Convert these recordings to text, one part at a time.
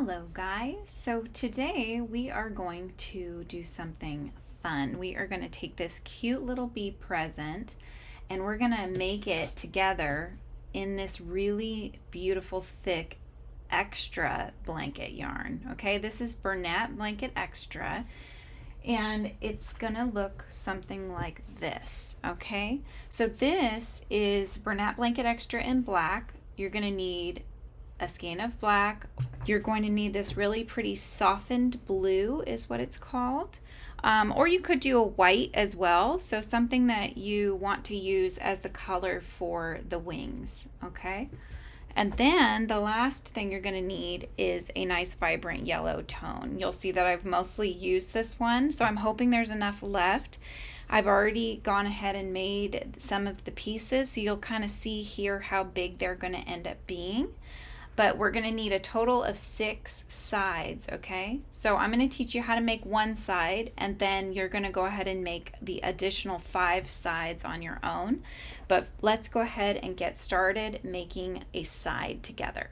Hello guys, so today we are going to do something fun. We are going to take this cute little bee present and we're going to make it together in this really beautiful thick extra blanket yarn. Okay, this is Bernat Blanket Extra and it's going to look something like this. Okay, so this is Bernat Blanket Extra in black. You're going to need a skein of black. You're going to need this really pretty softened blue is what it's called. Or you could do a white as well, so something that you want to use as the color for the wings, okay? And then the last thing you're going to need is a nice vibrant yellow tone. You'll see that I've mostly used this one, so I'm hoping there's enough left. I've already gone ahead and made some of the pieces, so you'll kind of see here how big they're going to end up being. But we're going to need a total of 6 sides, okay? So I'm going to teach you how to make one side, and then you're going to go ahead and make the additional 5 sides on your own. But let's go ahead and get started making a side together.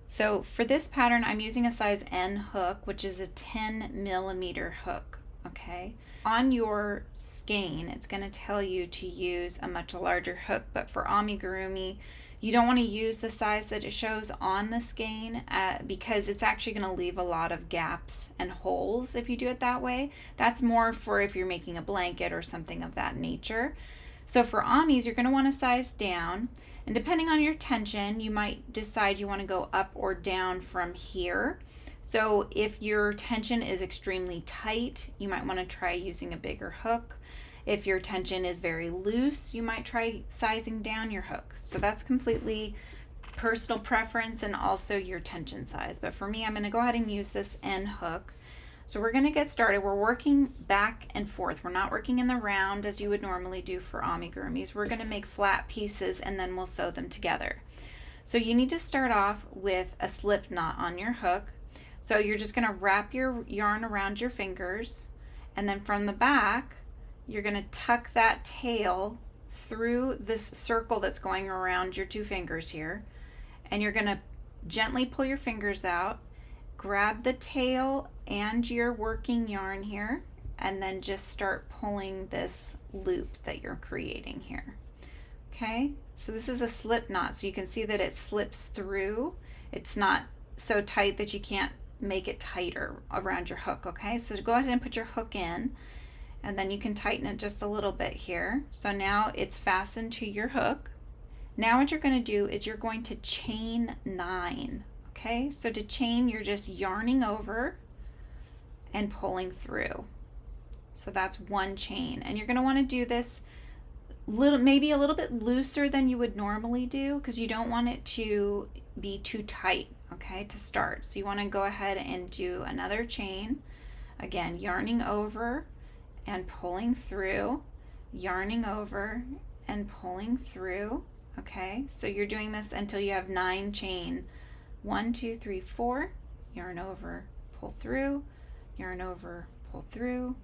So for this pattern, I'm using a size N hook, which is a 10mm hook, okay? On your skein, it's going to tell you to use a much larger hook, but for amigurumi, you don't want to use the size that it shows on the skein because it's actually going to leave a lot of gaps and holes if you do it that way. That's more for if you're making a blanket or something of that nature. So for amis, you're going to want to size down, and depending on your tension, you might decide you want to go up or down from here. So if your tension is extremely tight, you might want to try using a bigger hook. If your tension is very loose, you might try sizing down your hook. So that's completely personal preference and also your tension size. But for me, I'm going to go ahead and use this N hook. So we're going to get started. We're working back and forth. We're not working in the round as you would normally do for amigurumis. We're going to make flat pieces and then we'll sew them together. So you need to start off with a slip knot on your hook. So you're just going to wrap your yarn around your fingers, and then from the back, you're going to tuck that tail through this circle that's going around your 2 fingers here, and you're going to gently pull your fingers out, grab the tail and your working yarn here, and then just start pulling this loop that you're creating here. Okay, so this is a slip knot, so you can see that it slips through. It's not so tight that you can't make it tighter around your hook. Okay, so go ahead and put your hook in, and then you can tighten it just a little bit here. So now it's fastened to your hook. Now what you're going to do is you're going to chain 9. Okay, so to chain, you're just yarning over and pulling through. So that's 1 chain, and you're going to want to do this maybe a little bit looser than you would normally do because you don't want it to be too tight, okay, to start. So you want to go ahead and do another chain, again yarning over and pulling through, yarning over and pulling through. Okay, so you're doing this until you have 9 chain. 1, 2, 3, 4, yarn over, pull through, yarn over, pull through,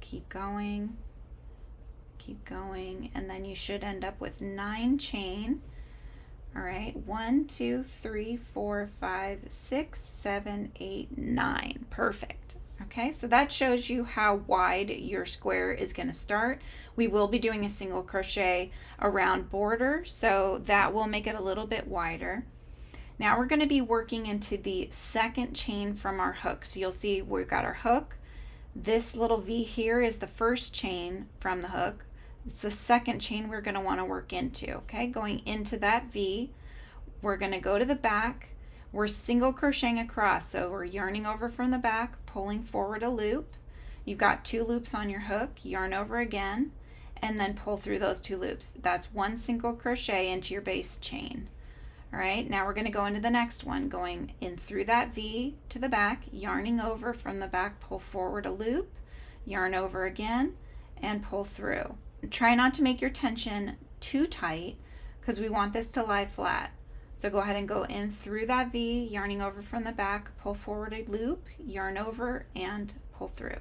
keep going, and then you should end up with 9 chain. All right, 1, 2, 3, 4, 5, 6, 7, 8, 9. Perfect. Okay, so that shows you how wide your square is going to start. We will be doing a single crochet around border, so that will make it a little bit wider. Now we're going to be working into the 2nd chain from our hook. So you'll see we've got our hook. This little V here is the 1st chain from the hook. It's the 2nd chain we're going to want to work into. Okay, going into that V, we're going to go to the back. We're single crocheting across, so we're yarning over from the back, pulling forward a loop. You've got 2 loops on your hook, yarn over again, and then pull through those 2 loops. That's 1 single crochet into your base chain. All right, now we're going to go into the next one, going in through that V to the back, yarning over from the back, pull forward a loop, yarn over again, and pull through. Try not to make your tension too tight because we want this to lie flat. So go ahead and go in through that V, yarning over from the back, pull forward a loop, yarn over, and pull through.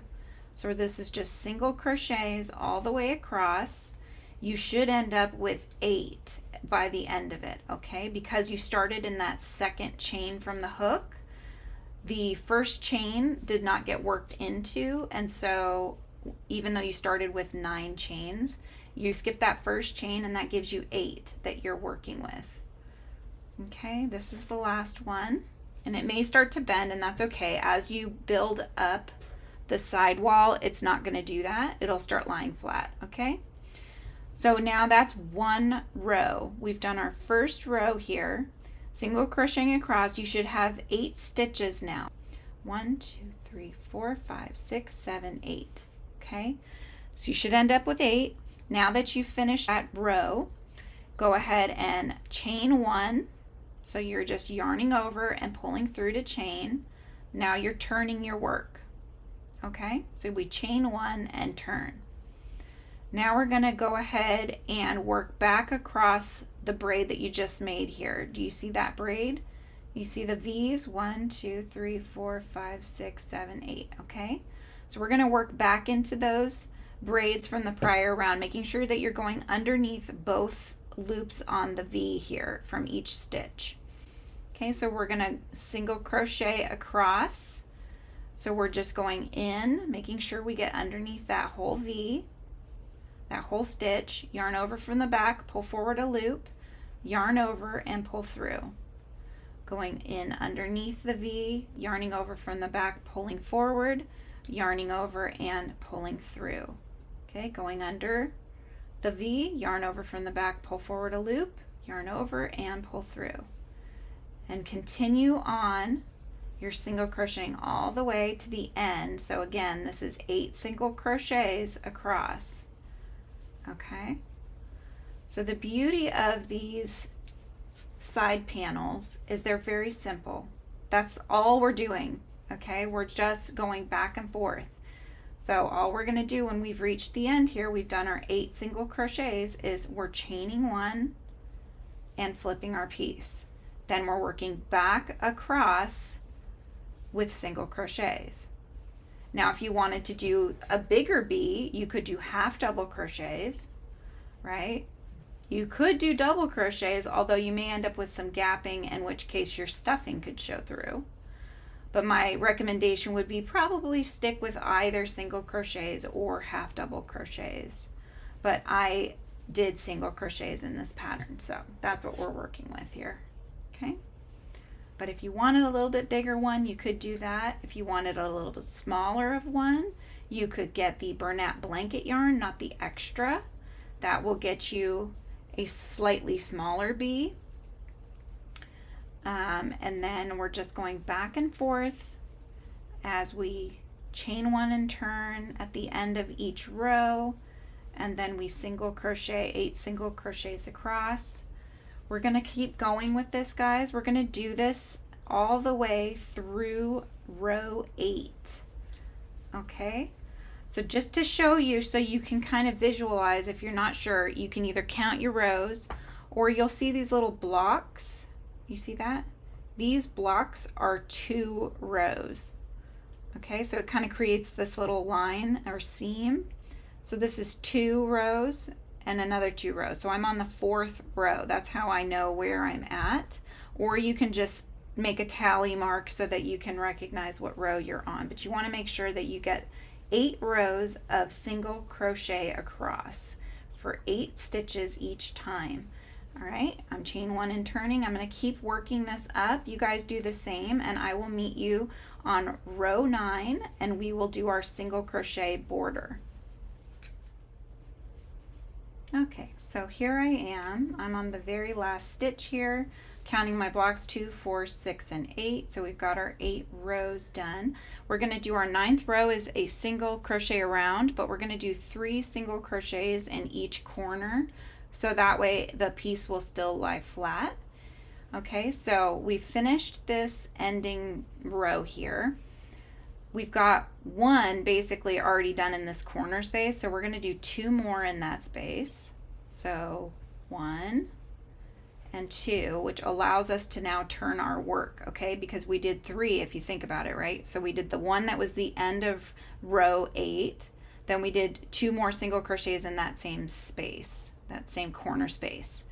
So this is just single crochets all the way across. You should end up with 8 by the end of it, okay? Because you started in that 2nd chain from the hook, the first chain did not get worked into, and so even though you started with 9 chains, you skip that first chain and that gives you 8 that you're working with. Okay, this is the last one, and it may start to bend, and that's okay. As you build up the side wall, it's not going to do that. It'll start lying flat. Okay, so now that's one row. We've done our first row here, single crocheting across. You should have 8 stitches now. 1, 2, 3, 4, 5, 6, 7, 8. Okay, so you should end up with 8. Now that you've finished that row, go ahead and chain 1. So you're just yarning over and pulling through to chain. Now you're turning your work. Okay, so we chain 1 and turn. Now we're going to go ahead and work back across the braid that you just made here. Do you see that braid? You see the V's? 1, 2, 3, 4, 5, 6, 7, 8. Okay, so we're going to work back into those braids from the prior round, making sure that you're going underneath both loops on the V here from each stitch. Okay, so we're going to single crochet across. So we're just going in, making sure we get underneath that whole V, that whole stitch, yarn over from the back, pull forward a loop, yarn over and pull through. Going in underneath the V, yarning over from the back, pulling forward, yarning over and pulling through. Okay, going under the V, yarn over from the back, pull forward a loop, yarn over and pull through. And continue on your single crocheting all the way to the end. So again, this is 8 single crochets across. Okay, so the beauty of these side panels is they're very simple. That's all we're doing. Okay, we're just going back and forth. So all we're going to do when we've reached the end here, we've done our 8 single crochets, is we're chaining 1 and flipping our piece. Then we're working back across with single crochets. Now if you wanted to do a bigger bee, you could do half double crochets, right? You could do double crochets, although you may end up with some gapping, in which case your stuffing could show through. But my recommendation would be probably stick with either single crochets or half double crochets. But I did single crochets in this pattern, so that's what we're working with here. Okay, but if you wanted a little bit bigger one, you could do that. If you wanted a little bit smaller of one, you could get the Bernat blanket yarn, not the extra. That will get you a slightly smaller bee. And then we're just going back and forth as we chain 1 and turn at the end of each row, and then we single crochet 8 single crochets across. We're going to keep going with this, guys. We're going to do this all the way through row 8. Okay, so just to show you, so you can kind of visualize, if you're not sure, you can either count your rows, or you'll see these little blocks. You see that? These blocks are 2 rows. Okay, so it kind of creates this little line or seam. So this is 2 rows and another 2 rows. So I'm on the 4th row. That's how I know where I'm at. Or you can just make a tally mark so that you can recognize what row you're on. But you want to make sure that you get 8 rows of single crochet across for 8 stitches each time. All right, I'm chain 1 and turning. I'm going to keep working this up. You guys do the same, and I will meet you on row 9, and we will do our single crochet border. Okay, so here I am. I'm on the very last stitch here, counting my blocks 2, 4, 6, and 8. So we've got our 8 rows done. We're going to do our 9th row is a single crochet around, but we're going to do 3 single crochets in each corner, so that way the piece will still lie flat. Okay, so we finished this ending row here. We've got 1 basically already done in this corner space, so we're going to do 2 more in that space. So 1 and 2, which allows us to now turn our work, okay, because we did 3 if you think about it, right? So we did the one that was the end of row 8, then we did 2 more single crochets in that same space, that same corner space.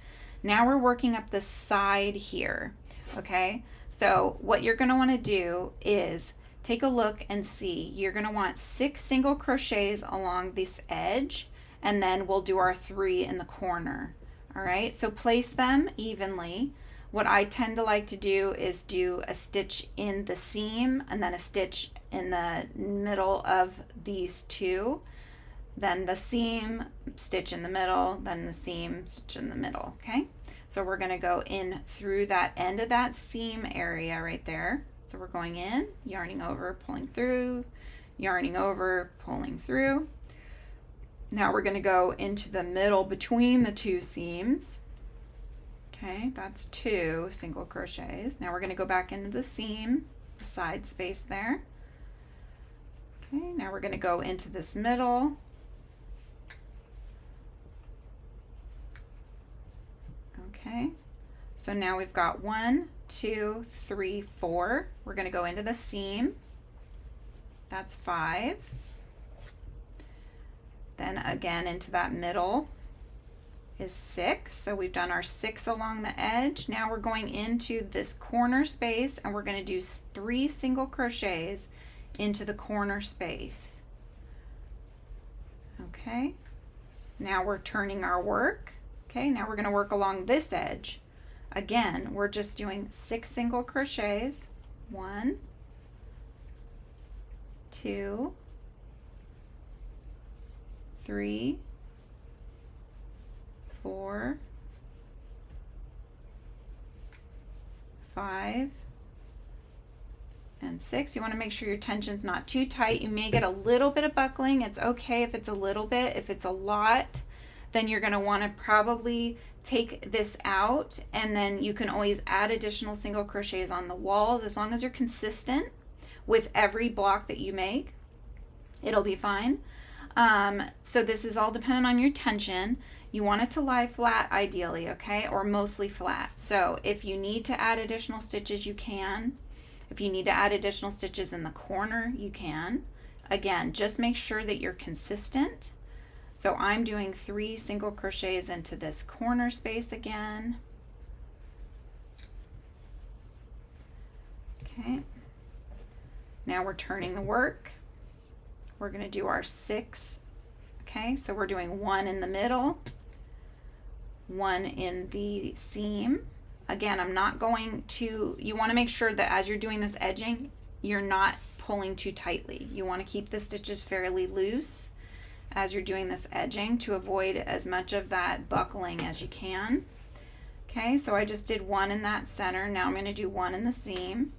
Now we're working up the side here. Okay, so what you're going to want to do is take a look and see. You're going to want 6 single crochets along this edge, and then we'll do our 3 in the corner. All right, so place them evenly. What I tend to like to do is do a stitch in the seam and then a stitch in the middle of these 2, then the seam, stitch in the middle, then the seam, stitch in the middle. Okay, so we're going to go in through that end of that seam area right there. So we're going in, yarning over, pulling through, yarning over, pulling through. Now we're going to go into the middle between the 2 seams. Okay, that's 2 single crochets. Now we're going to go back into the seam, the side space there. Okay, now we're going to go into this middle. Okay, so now we've got 1, 2, 3, 4. We're going to go into the seam. That's 5. Then again into that middle is 6. So we've done our 6 along the edge. Now we're going into this corner space and we're going to do 3 single crochets into the corner space. Okay, now we're turning our work. Okay, now we're going to work along this edge. Again, we're just doing 6 single crochets. 1, 2, 3, 4, 5, and 6. You want to make sure your tension's not too tight. You may get a little bit of buckling. It's okay if it's a little bit. If it's a lot, then you're going to want to probably take this out, and then you can always add additional single crochets on the walls. As long as you're consistent with every block that you make, it'll be fine. So this is all dependent on your tension. You want it to lie flat ideally, okay, or mostly flat. So if you need to add additional stitches, you can. If you need to add additional stitches in the corner, you can. Again, just make sure that you're consistent. So I'm doing 3 single crochets into this corner space again. Okay, now we're turning the work. We're going to do our 6. Okay, so we're doing 1 in the middle, 1 in the seam. Again, I'm not going to, you want to make sure that as you're doing this edging, you're not pulling too tightly. You want to keep the stitches fairly loose as you're doing this edging to avoid as much of that buckling as you can. Okay, so I just did 1 in that center. Now I'm going to do 1 in the seam.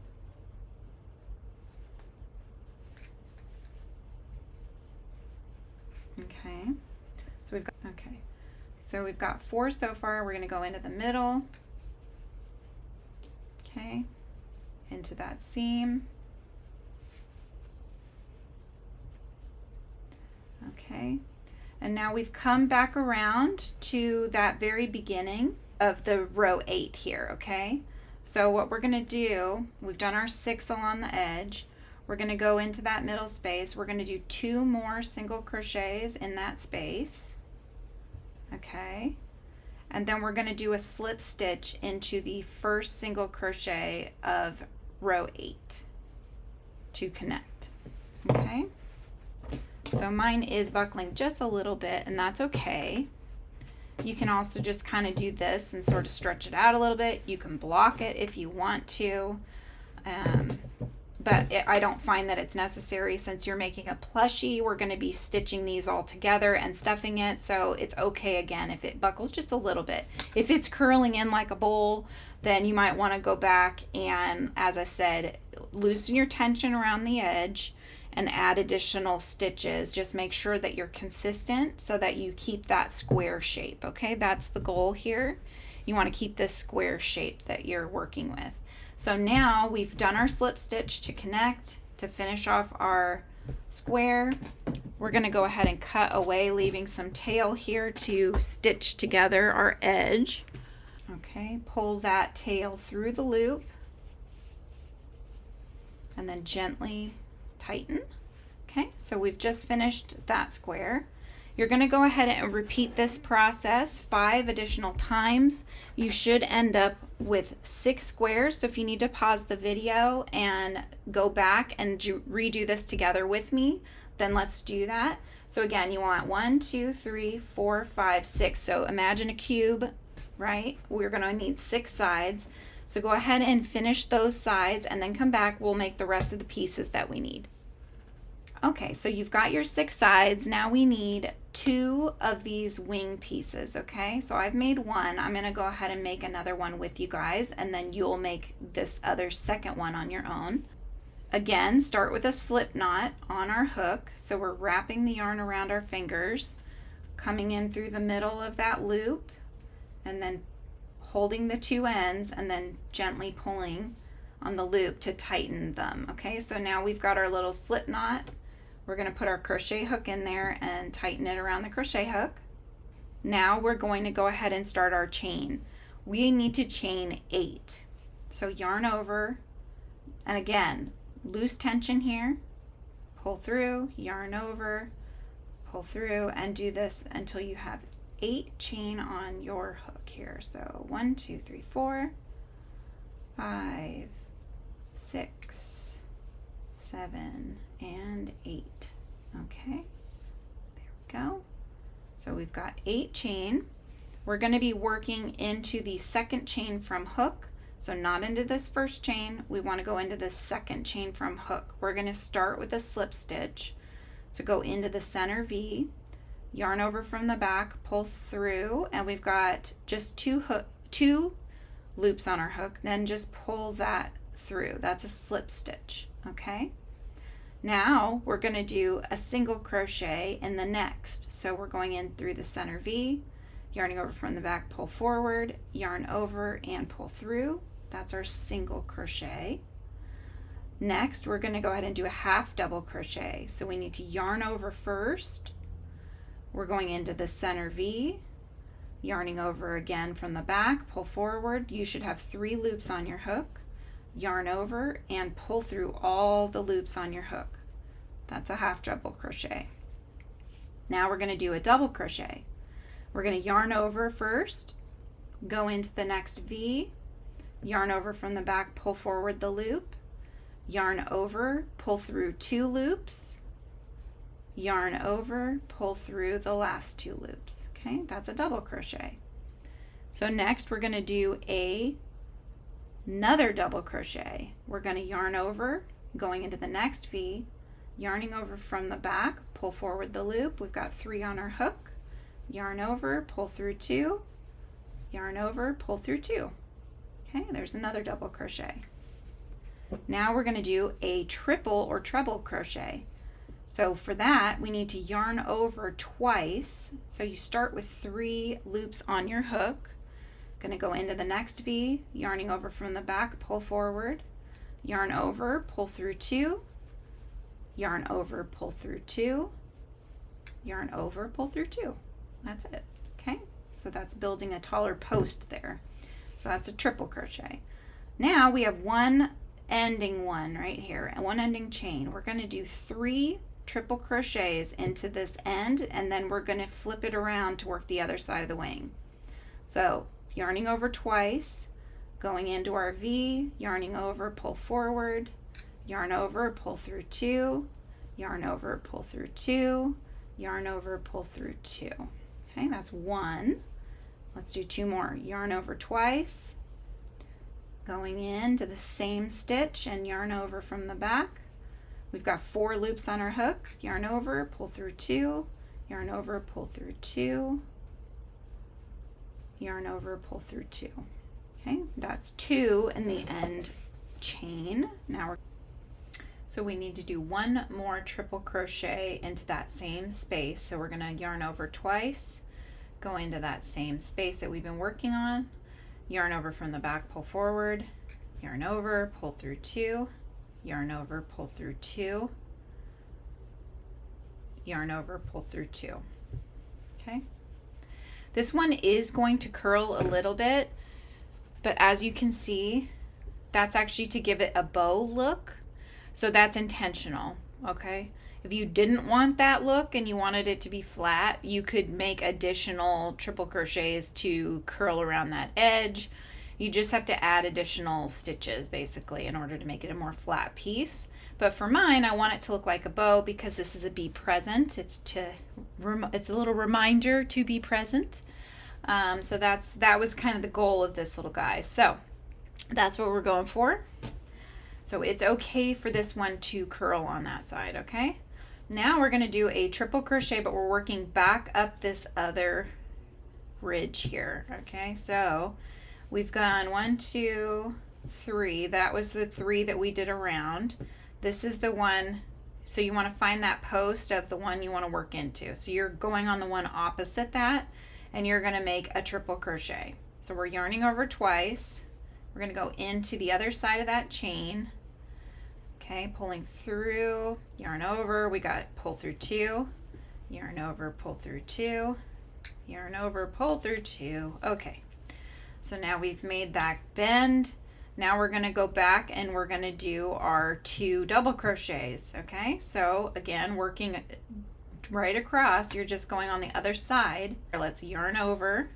Okay, so we've got 4 so far. We're going to go into the middle. Okay, into that seam. Okay, and now we've come back around to that very beginning of the row 8 here. Okay, so what we're going to do, we've done our 6 along the edge. We're going to go into that middle space. We're going to do 2 more single crochets in that space. Okay, and then we're going to do a slip stitch into the first single crochet of row 8 to connect. Okay, so mine is buckling just a little bit, and that's okay. You can also just kind of do this and sort of stretch it out a little bit. You can block it if you want to, but I don't find that it's necessary. Since you're making a plushie, we're going to be stitching these all together and stuffing it, so it's okay again if it buckles just a little bit. If it's curling in like a bowl, then you might want to go back and, as I said, loosen your tension around the edge and add additional stitches. Just make sure that you're consistent so that you keep that square shape. Okay, that's the goal here. You want to keep this square shape that you're working with. So now we've done our slip stitch to connect, to finish off our square. We're going to go ahead and cut away, leaving some tail here to stitch together our edge. Okay, pull that tail through the loop and then gently tighten. Okay, so we've just finished that square. You're going to go ahead and repeat this process 5 additional times. You should end up with 6 squares. So if you need to pause the video and go back and redo this together with me, then let's do that. So again, you want 1, 2, 3, 4, 5, 6. So imagine a cube, right? We're going to need 6 sides. So go ahead and finish those sides and then come back. We'll make the rest of the pieces that we need. Okay, so you've got your 6 sides. Now we need 2 of these wing pieces, okay? So I've made one. I'm going to go ahead and make another one with you guys, and then you'll make this other second one on your own. Again, start with a slip knot on our hook. So we're wrapping the yarn around our fingers, coming in through the middle of that loop, and then holding the 2 ends, and then gently pulling on the loop to tighten them, okay? So now we've got our little slip knot. We're going to put our crochet hook in there and tighten it around the crochet hook. Now we're going to go ahead and start our chain. We need to chain 8. So yarn over, and again, loose tension here, pull through, yarn over, pull through, and do this until you have 8 chain on your hook here. So 1, 2, 3, 4, 5, 6, 7, and 8. Okay, there we go. So we've got 8 chain. We're going to be working into the second chain from hook. So not into this first chain, we want to go into the second chain from hook. We're going to start with a slip stitch. So go into the center V, yarn over from the back, pull through, and we've got just 2 loops on our hook. Then just pull that through. That's a slip stitch, okay? Now we're going to do a single crochet in the next. So we're going in through the center V, yarning over from the back, pull forward, yarn over, and pull through. That's our single crochet. Next, we're going to go ahead and do a half double crochet. So we need to yarn over first. We're going into the center V, yarning over again from the back, pull forward. You should have 3 loops on your hook. Yarn over and pull through all the loops on your hook. That's a half double crochet. Now we're going to do a double crochet. We're going to yarn over first, go into the next V, yarn over from the back, pull forward the loop, yarn over, pull through 2 loops, yarn over, pull through the last 2 loops. Okay, that's a double crochet. So next we're going to do another double crochet. We're going to yarn over, going into the next V, yarning over from the back, pull forward the loop. We've got 3 on our hook, yarn over, pull through 2, yarn over, pull through 2. Okay, there's another double crochet. Now we're going to do a triple or treble crochet. So for that, we need to yarn over twice. So you start with 3 loops on your hook. Going to go into the next V, yarning over from the back, pull forward, yarn over, pull through 2, yarn over, pull through 2, yarn over, pull through 2. That's it. Okay, so that's building a taller post there. So that's a triple crochet. Now we have one ending one right here, and one ending chain. We're going to do 3 triple crochets into this end, and then we're going to flip it around to work the other side of the wing. So yarning over twice, going into our V, yarning over, pull forward, yarn over, pull through 2, yarn over, pull through 2, yarn over, pull through 2. Okay, that's 1. Let's do 2 more. Yarn over twice, going into the same stitch and yarn over from the back. We've got 4 loops on our hook, yarn over, pull through 2, yarn over, pull through 2, yarn over, pull through 2. Okay, that's 2 in the end chain. So we need to do 1 more triple crochet into that same space. So we're going to yarn over twice, go into that same space that we've been working on, yarn over from the back, pull forward, yarn over, pull through 2, yarn over, pull through 2, yarn over, pull through 2. Okay. This one is going to curl a little bit, but as you can see, that's actually to give it a bow look. So that's intentional, okay? If you didn't want that look and you wanted it to be flat, you could make additional triple crochets to curl around that edge. You just have to add additional stitches basically in order to make it a more flat piece. But for mine, I want it to look like a bow because this is a be present. It's a little reminder to be present. So that was kind of the goal of this little guy. So that's what we're going for. So it's okay for this one to curl on that side, okay? Now we're going to do a triple crochet, but we're working back up this other ridge here, okay? So we've gone 1, 2, 3. That was the 3 that we did around. This is the one, so you want to find that post of the one you want to work into. So you're going on the one opposite that, and you're going to make a triple crochet. So we're yarning over twice. We're going to go into the other side of that chain. Okay, pulling through, yarn over, we got pull through 2, yarn over, pull through 2, yarn over, pull through 2. Okay, so now we've made that bend. Now we're going to go back and we're going to do our 2 double crochets, okay? So again, working right across, you're just going on the other side. Let's yarn over.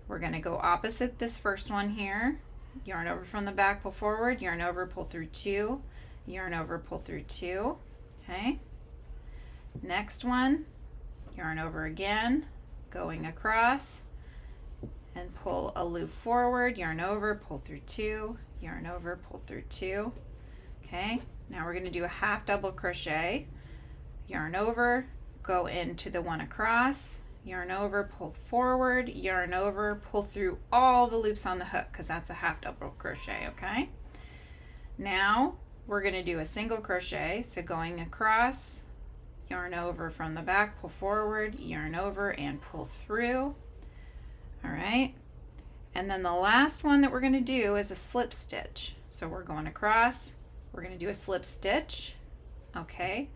We're going to go opposite this first one here. Yarn over from the back, pull forward, yarn over, pull through 2, yarn over, pull through 2, okay? Next one, yarn over again, going across, and pull a loop forward, yarn over, pull through 2, yarn over, pull through 2, okay? Now we're going to do a half double crochet, yarn over, go into the one across, yarn over, pull forward, yarn over, pull through all the loops on the hook because that's a half double crochet, okay? Now we're going to do a single crochet, so going across, yarn over from the back, pull forward, yarn over, and pull through. All right, and then the last one that we're going to do is a slip stitch. So we're going across, we're going to do a slip stitch, okay?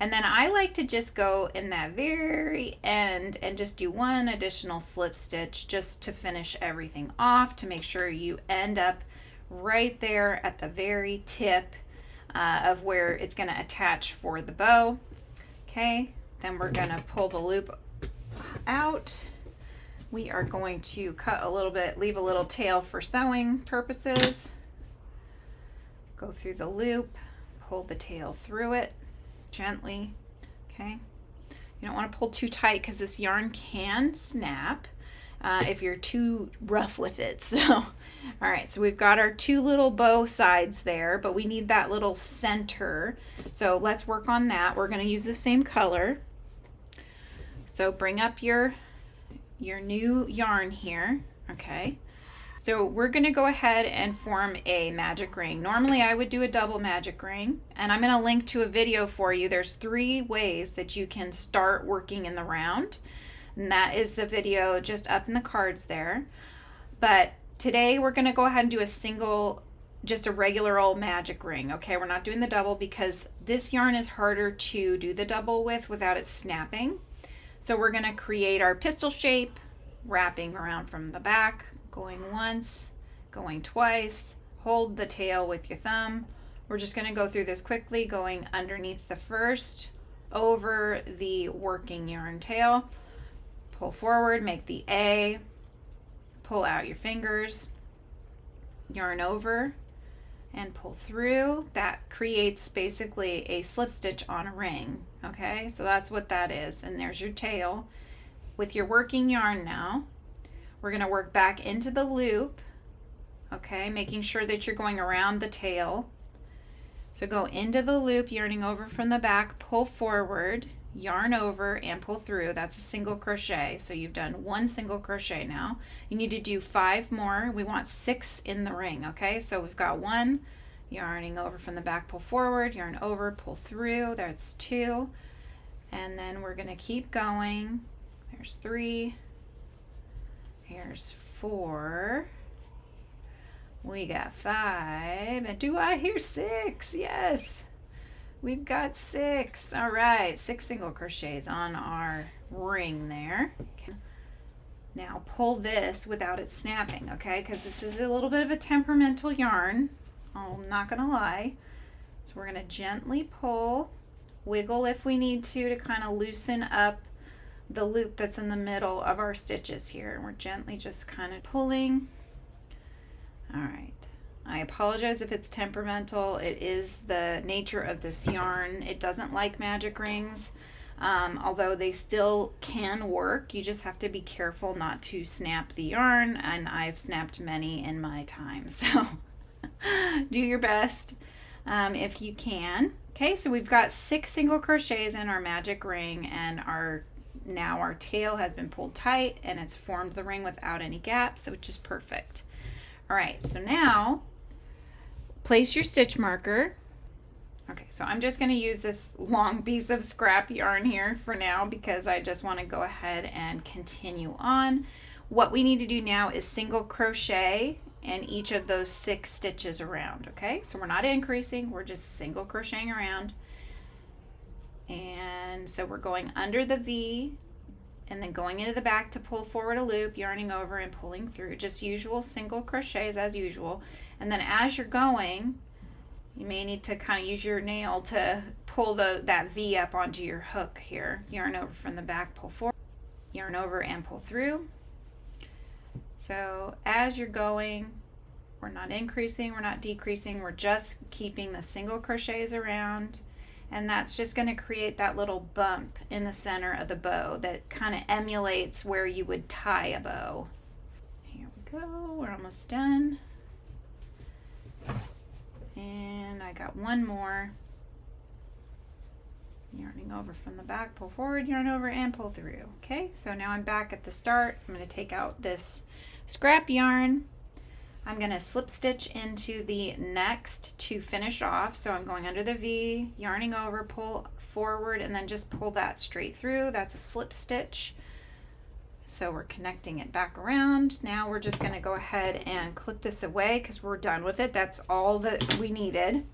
And then I like to just go in that very end and just do one additional slip stitch just to finish everything off, to make sure you end up right there at the very tip of where it's going to attach for the bow. Okay, then we're going to pull the loop out. We are going to cut a little bit, leave a little tail for sewing purposes. Go through the loop, pull the tail through it gently, okay? You don't want to pull too tight because this yarn can snap if you're too rough with it. So, all right, so we've got our 2 little bow sides there, but we need that little center. So let's work on that. We're going to use the same color. So bring up your new yarn here, okay? So we're going to go ahead and form a magic ring. Normally I would do a double magic ring, and I'm going to link to a video for you. There's 3 ways that you can start working in the round, and that is the video just up in the cards there. But today we're going to go ahead and do a single, just a regular old magic ring, okay? We're not doing the double because this yarn is harder to do the double with without it snapping. So we're going to create our pistol shape, wrapping around from the back, going once, going twice, hold the tail with your thumb. We're just going to go through this quickly, going underneath the first, over the working yarn tail, pull forward, make the A, pull out your fingers, yarn over, and pull through. That creates basically a slip stitch on a ring, okay? So that's what that is, and there's your tail. With your working yarn now, we're going to work back into the loop, okay, making sure that you're going around the tail. So go into the loop, yarning over from the back, pull forward, yarn over, and pull through. That's a single crochet. So you've done 1 single crochet now. You need to do 5 more. We want 6 in the ring, okay? So we've got 1, yarning over from the back, pull forward, yarn over, pull through. That's 2. And then we're going to keep going. There's 3. Here's 4. We got 5. And do I hear 6? Yes. We've got 6. All right, 6 single crochets on our ring there. Okay. Now pull this without it snapping, okay? Because this is a little bit of a temperamental yarn. I'm not going to lie. So we're going to gently pull wiggle if we need to kind of loosen up the loop that's in the middle of our stitches here. And we're gently just kind of pulling. All right. I apologize if it's temperamental. It is the nature of this yarn. It doesn't like magic rings, although they still can work. You just have to be careful not to snap the yarn, and I've snapped many in my time. So do your best if you can. Okay, so we've got 6 single crochets in our magic ring, and now our tail has been pulled tight and it's formed the ring without any gaps, which is perfect. All right, so now place your stitch marker. Okay, so I'm just going to use this long piece of scrap yarn here for now because I just want to go ahead and continue on. What we need to do now is single crochet in each of those 6 stitches around, okay? So we're not increasing, we're just single crocheting around. And so we're going under the V and then going into the back to pull forward a loop, yarning over and pulling through, just usual single crochets as usual. And then as you're going, you may need to kind of use your nail to pull that V up onto your hook here. Yarn over from the back, pull forward, yarn over and pull through. So as you're going, we're not increasing, we're not decreasing, we're just keeping the single crochets around. And that's just going to create that little bump in the center of the bow that kind of emulates where you would tie a bow. Here we go, we're almost done. And I got one more. Yarning over from the back, pull forward, yarn over and pull through. Okay, so now I'm back at the start. I'm going to take out this scrap yarn. I'm going to slip stitch into the next to finish off. So I'm going under the V, yarning over, pull forward, and then just pull that straight through. That's a slip stitch. So we're connecting it back around. Now we're just going to go ahead and clip this away because we're done with it. That's all that we needed.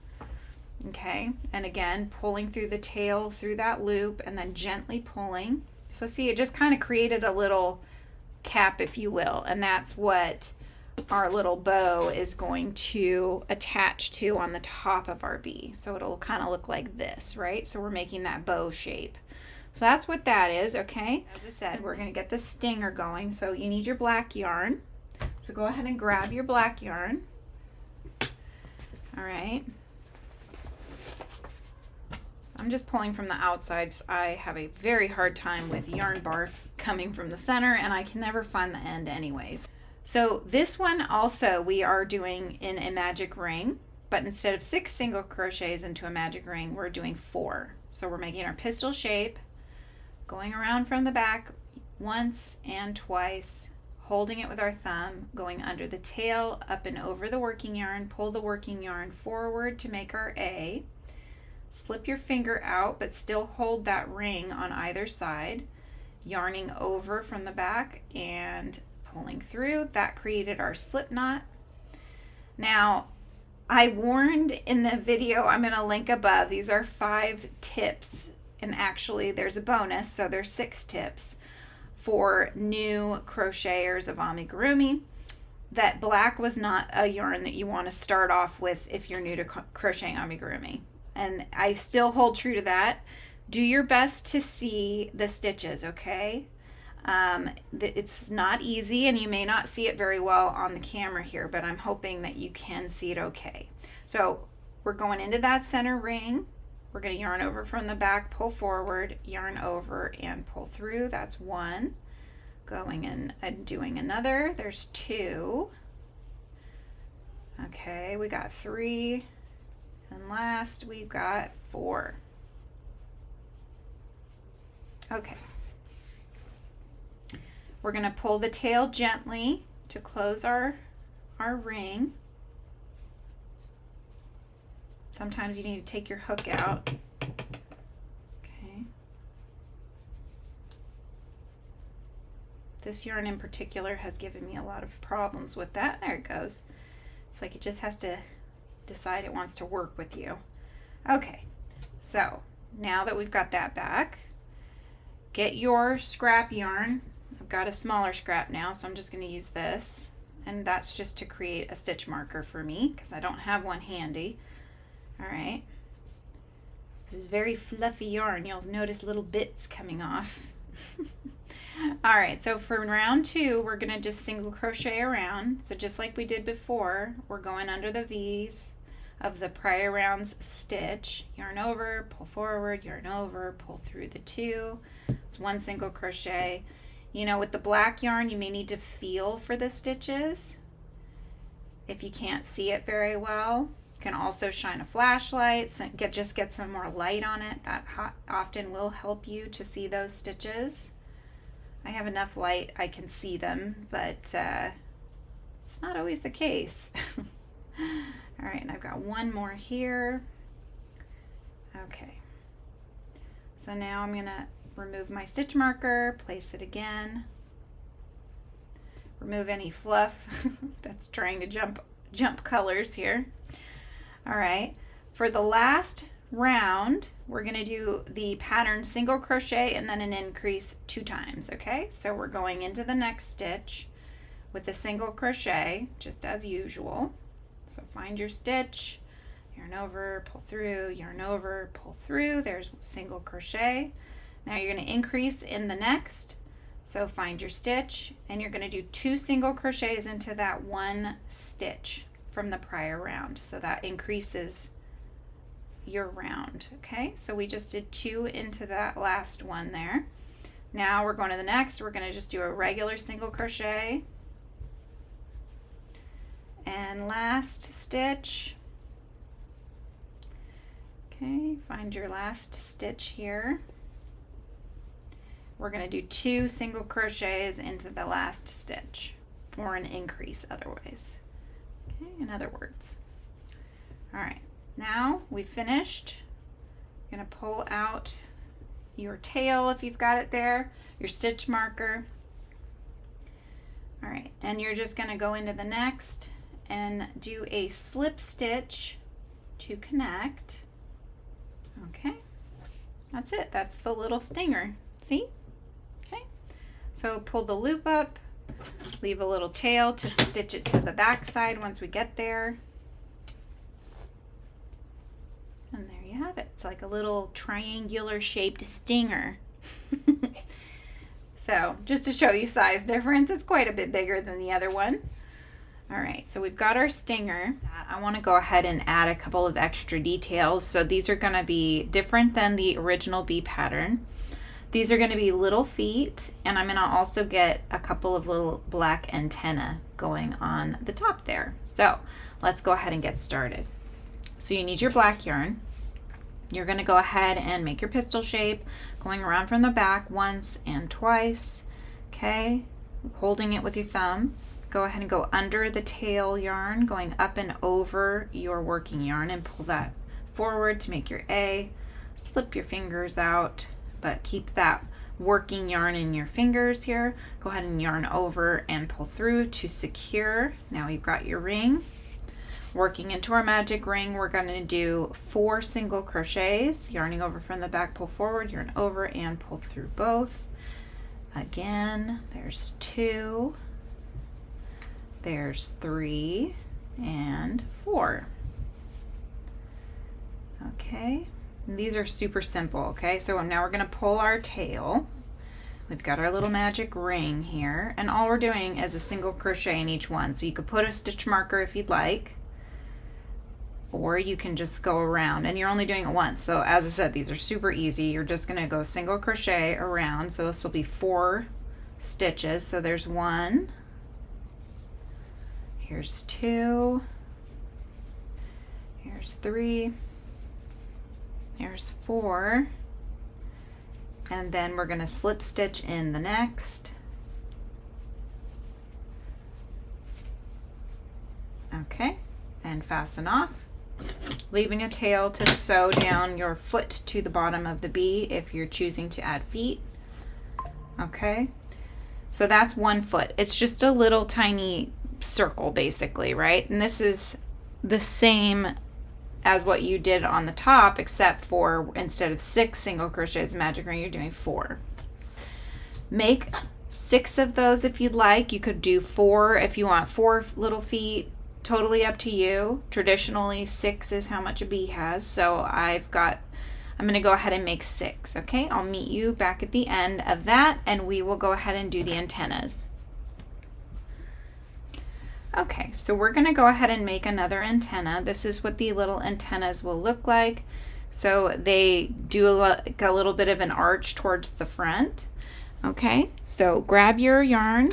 Okay, and again, pulling through the tail through that loop and then gently pulling. So see, it just kind of created a little cap, if you will, and that's what our little bow is going to attach to on the top of our bee. So it'll kind of look like this, right? So we're making that bow shape. So that's what that is, okay? As I said, we're going to get the stinger going. So you need your black yarn. So go ahead and grab your black yarn. All right. So I'm just pulling from the outside. So I have a very hard time with yarn barf coming from the center, and I can never find the end anyways. So this one also we are doing in a magic ring, but instead of 6 single crochets into a magic ring, we're doing 4. So we're making our pistol shape, going around from the back once and twice, holding it with our thumb, going under the tail, up and over the working yarn, pull the working yarn forward to make our A, slip your finger out, but still hold that ring on either side, yarning over from the back and pulling through. That created our slip knot. Now, I warned in the video I'm going to link above, these are 5 tips, and actually there's a bonus, so there's 6 tips for new crocheters of amigurumi. That black was not a yarn that you want to start off with if you're new to crocheting amigurumi, and I still hold true to that. Do your best to see the stitches, okay? It's not easy, and you may not see it very well on the camera here, but I'm hoping that you can see it okay. So we're going into that center ring. We're going to yarn over from the back, pull forward, yarn over and pull through. That's 1. Going in and doing another. There's 2. Okay, we got 3. And last we've got 4. Okay. We're going to pull the tail gently to close our ring. Sometimes you need to take your hook out. Okay. This yarn in particular has given me a lot of problems with that. There it goes. It's like it just has to decide it wants to work with you. Okay, so now that we've got that back, get your scrap yarn. I've got a smaller scrap now, so I'm just going to use this, and that's just to create a stitch marker for me because I don't have one handy. All right, This is very fluffy yarn. You'll notice little bits coming off. All right, so for round 2, we're gonna just single crochet around. So just like we did before, we're going under the V's of the prior round's stitch. Yarn over, pull forward, yarn over, pull through the 2. It's 1 single crochet. You know, with the black yarn, you may need to feel for the stitches if you can't see it very well. You can also shine a flashlight, just get some more light on it. That often will help you to see those stitches. I have enough light, I can see them, but it's not always the case. All right, and I've got one more here. Okay, so now I'm gonna remove my stitch marker, place it again, remove any fluff that's trying to jump colors here. All right, for the last round, we're gonna do the pattern single crochet and then an increase 2 times, okay? So we're going into the next stitch with a single crochet, just as usual. So find your stitch, yarn over, pull through, yarn over, pull through. There's single crochet. Now you're going to increase in the next. So find your stitch, and you're going to do 2 single crochets into that 1 stitch from the prior round. So that increases your round. Okay, so we just did 2 into that last one there. Now we're going to the next. We're going to just do a regular single crochet. And last stitch. Okay, find your last stitch here. We're going to do 2 single crochets into the last stitch, or an increase otherwise. Okay, in other words. All right, now we've finished. You're going to pull out your tail if you've got it there, your stitch marker. All right, and you're just going to go into the next and do a slip stitch to connect. Okay, that's it. That's the little stinger. See? Okay, so pull the loop up, leave a little tail to stitch it to the back side once we get there. And there you have it. It's like a little triangular shaped stinger. So just to show you size difference, it's quite a bit bigger than the other one. All right, so we've got our stinger. I want to go ahead and add a couple of extra details. So these are going to be different than the original bee pattern. These are going to be little feet, and I'm going to also get a couple of little black antennae going on the top there. So let's go ahead and get started. So you need your black yarn. You're going to go ahead and make your pistol shape, going around from the back once and twice. Okay, holding it with your thumb. Go ahead and go under the tail yarn, going up and over your working yarn, and pull that forward to make your A. Slip your fingers out, but keep that working yarn in your fingers here. Go ahead and yarn over and pull through to secure. Now you've got your ring. Working into our magic ring, we're going to do 4 single crochets, yarning over from the back, pull forward, yarn over and pull through both. Again, there's 2. There's 3 and 4. Okay, and these are super simple. Okay, so now we're going to pull our tail. We've got our little magic ring here, and all we're doing is a single crochet in each one. So you could put a stitch marker if you'd like, or you can just go around, and you're only doing it once. So as I said, these are super easy. You're just going to go single crochet around. So this will be 4 stitches. So there's 1. Here's 2, here's 3, there's 4, and then we're going to slip stitch in the next. Okay, and fasten off, leaving a tail to sew down your foot to the bottom of the bee if you're choosing to add feet. Okay, so that's 1 foot. It's just a little tiny circle basically, right? And this is the same as what you did on the top, except for instead of 6 single crochets in magic ring, you're doing 4. Make 6 of those if you'd like. You could do 4 if you want 4 little feet, totally up to you. Traditionally 6 is how much a bee has, so I've got I'm going to go ahead and make 6. Okay, I'll meet you back at the end of that and we will go ahead and do the antennas. Okay, so we're going to go ahead and make another antenna. This is what the little antennas will look like. So they do like a little bit of an arch towards the front. Okay, so grab your yarn.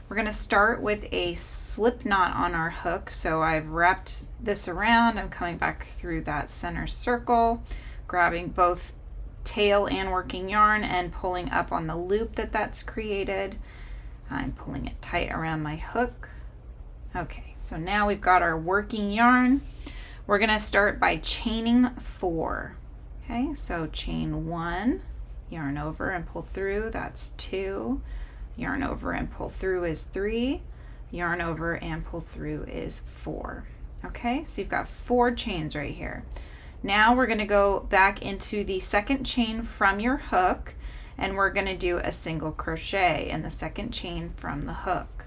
We're going to start with a slip knot on our hook. So I've wrapped this around. I'm coming back through that center circle, grabbing both tail and working yarn and pulling up on the loop that's created. I'm pulling it tight around my hook. Okay, so now we've got our working yarn. We're going to start by chaining 4. Okay, so chain 1, yarn over and pull through, that's 2. Yarn over and pull through is 3. Yarn over and pull through is 4. Okay, so you've got 4 chains right here. Now we're going to go back into the second chain from your hook and we're going to do a single crochet in the second chain from the hook.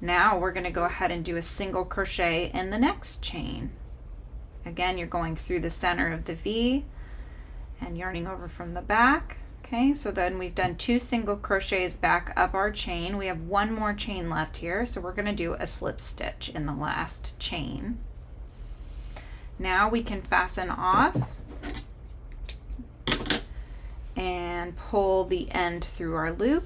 Now we're going to go ahead and do a single crochet in the next chain. Again, you're going through the center of the V and yarning over from the back. Okay, so then we've done 2 single crochets back up our chain. We have 1 more chain left here, so we're going to do a slip stitch in the last chain. Now we can fasten off and pull the end through our loop,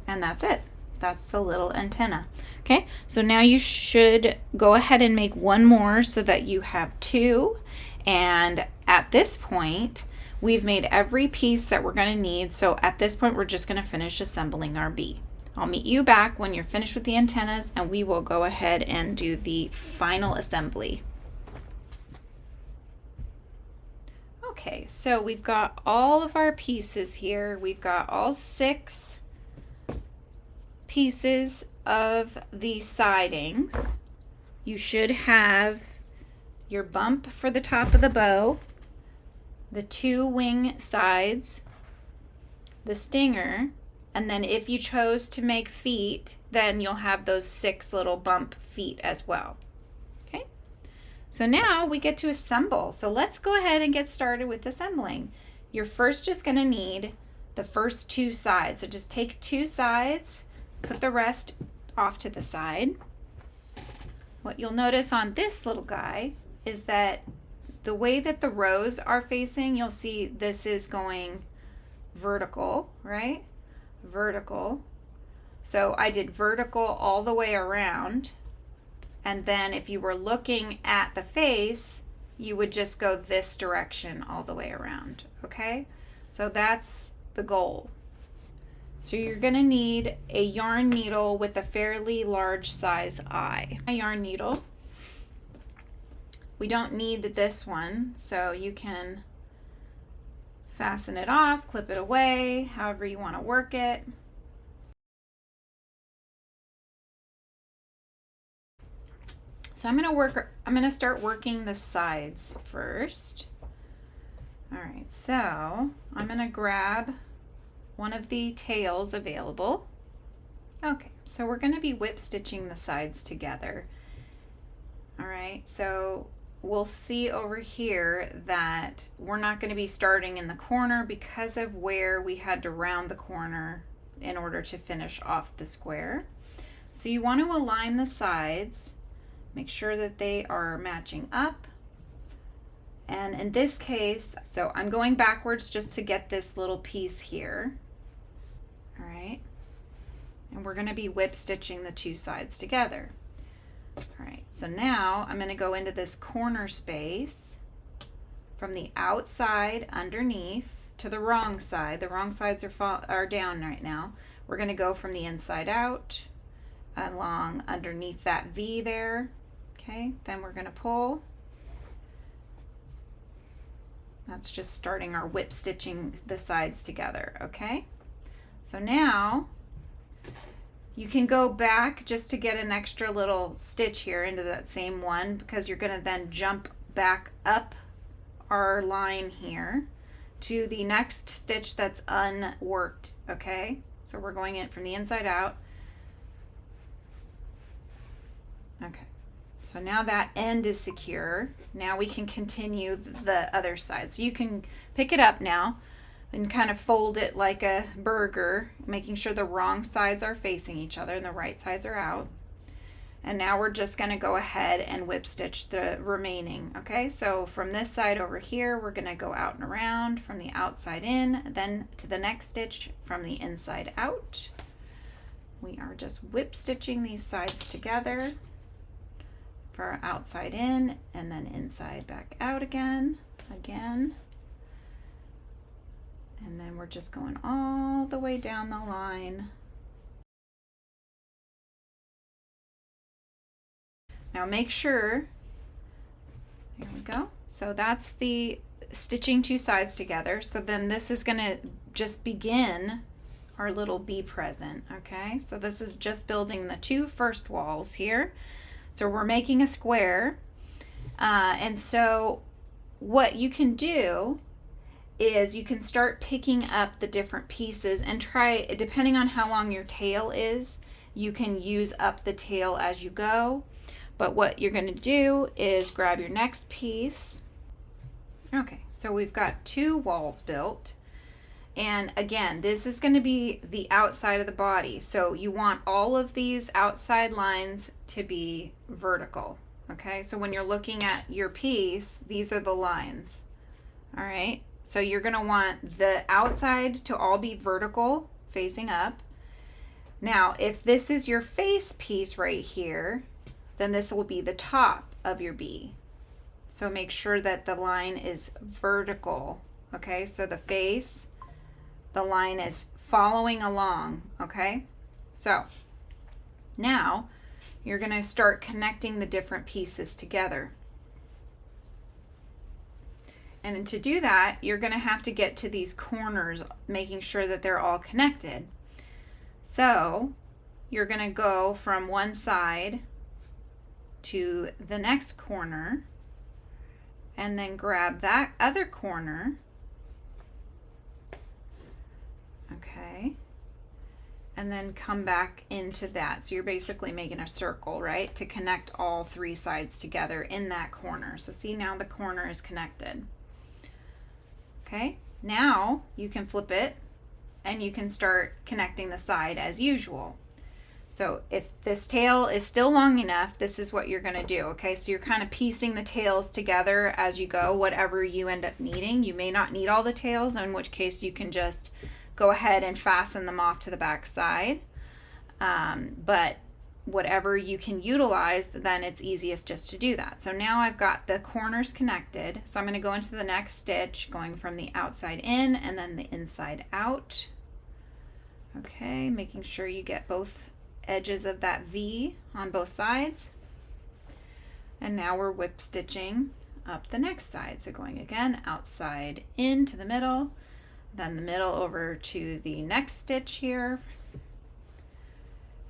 and that's it. That's the little antenna. Okay, so now you should go ahead and make 1 more so that you have 2, and at this point we've made every piece that we're going to need. So at this point we're just going to finish assembling our bee. I'll meet you back when you're finished with the antennas and we will go ahead and do the final assembly. Okay, so we've got all of our pieces here. We've got all 6 pieces of the sidings. You should have your bump for the top of the bow, the 2 wing sides, the stinger, and then if you chose to make feet, then you'll have those 6 little bump feet as well. Okay, so now we get to assemble. So let's go ahead and get started with assembling. You're first just going to need the first 2 sides. So just take 2 sides, put the rest off to the side. What you'll notice on this little guy is that the way that the rows are facing, you'll see this is going vertical, right? Vertical. So I did vertical all the way around. And then if you were looking at the face, you would just go this direction all the way around, okay? So that's the goal. So you're going to need a yarn needle with a fairly large size eye. A yarn needle. We don't need this one, so you can fasten it off, clip it away, however you want to work it. So I'm going to start working the sides first. All right, so I'm going to grab one of the tails available. Okay, so we're going to be whip stitching the sides together. All right, so we'll see over here that we're not going to be starting in the corner because of where we had to round the corner in order to finish off the square. So you want to align the sides, make sure that they are matching up. And in this case, so I'm going backwards just to get this little piece here. All right, and we're going to be whip stitching the 2 sides together. All right, so now I'm going to go into this corner space from the outside underneath to the wrong side. The wrong sides are down right now. We're going to go from the inside out along underneath that V there. Okay, then we're going to pull. That's just starting our whip stitching the sides together. Okay, so now you can go back just to get an extra little stitch here into that same one, because you're going to then jump back up our line here to the next stitch that's unworked. Okay, so we're going in from the inside out. Okay, so So now that end is secure. Now we can continue the other side. So you can pick it up now and kind of fold it like a burger, making sure the wrong sides are facing each other and the right sides are out. And now we're just going to go ahead and whip stitch the remaining. Okay, so from this side over here, we're going to go out and around from the outside in, then to the next stitch from the inside out. We are just whip stitching these sides together for our outside in and then inside back out again. And then we're just going all the way down the line. Now make sure, there we go. So that's the stitching two sides together. So then this is gonna just begin our little bee present, okay? So this is just building the two first walls here. So we're making a square. And so what you can do is you can start picking up the different pieces and try, depending on how long your tail is, you can use up the tail as you go. But what you're going to do is grab your next piece. Okay, so we've got two walls built. And again, this is going to be the outside of the body. So you want all of these outside lines to be vertical. Okay, so when you're looking at your piece, these are the lines. All right, so you're going to want the outside to all be vertical, facing up. Now, if this is your face piece right here, then this will be the top of your bee. So make sure that the line is vertical. Okay, so the face, the line is following along. Okay, so now you're going to start connecting the different pieces together. And to do that, you're going to have to get to these corners, making sure that they're all connected. So you're going to go from one side to the next corner and then grab that other corner. Okay. And then come back into that. So you're basically making a circle, right? To connect all three sides together in that corner. So see, now the corner is connected. Okay, now you can flip it and you can start connecting the side as usual. So if this tail is still long enough, this is what you're going to do. Okay, so you're kind of piecing the tails together as you go, whatever you end up needing. You may not need all the tails, in which case you can just go ahead and fasten them off to the back side. But whatever you can utilize, then it's easiest just to do that. So now I've got the corners connected. So I'm going to go into the next stitch, going from the outside in and then the inside out. Okay, making sure you get both edges of that V on both sides. And now we're whip stitching up the next side. So going again, outside into the middle, then the middle over to the next stitch here.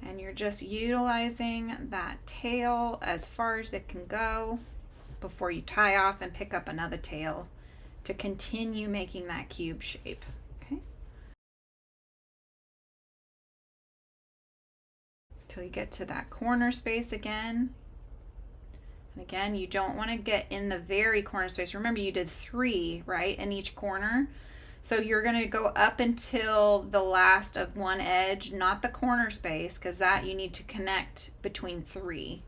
And you're just utilizing that tail as far as it can go before you tie off and pick up another tail to continue making that cube shape. Okay. Till you get to that corner space again. And again, you don't want to get in the very corner space. Remember, you did 3, right, in each corner. So you're going to go up until the last of one edge, not the corner space, because that you need to connect between 3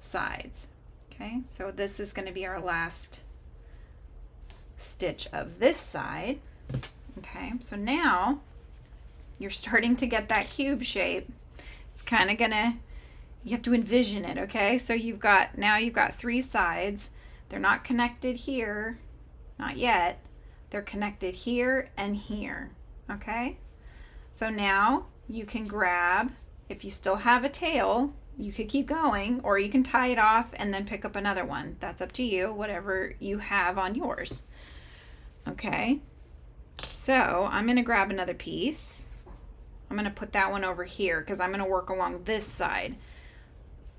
sides. Okay, so this is going to be our last stitch of this side. Okay, so now you're starting to get that cube shape. It's kind of gonna, you have to envision it. Okay, so you've got 3 sides. They're not connected here, not yet. They're connected here and here. Okay, so now you can grab, if you still have a tail, you could keep going, or you can tie it off and then pick up another one. That's up to you, whatever you have on yours. Okay, so I'm gonna grab another piece. I'm gonna put that one over here because I'm gonna work along this side.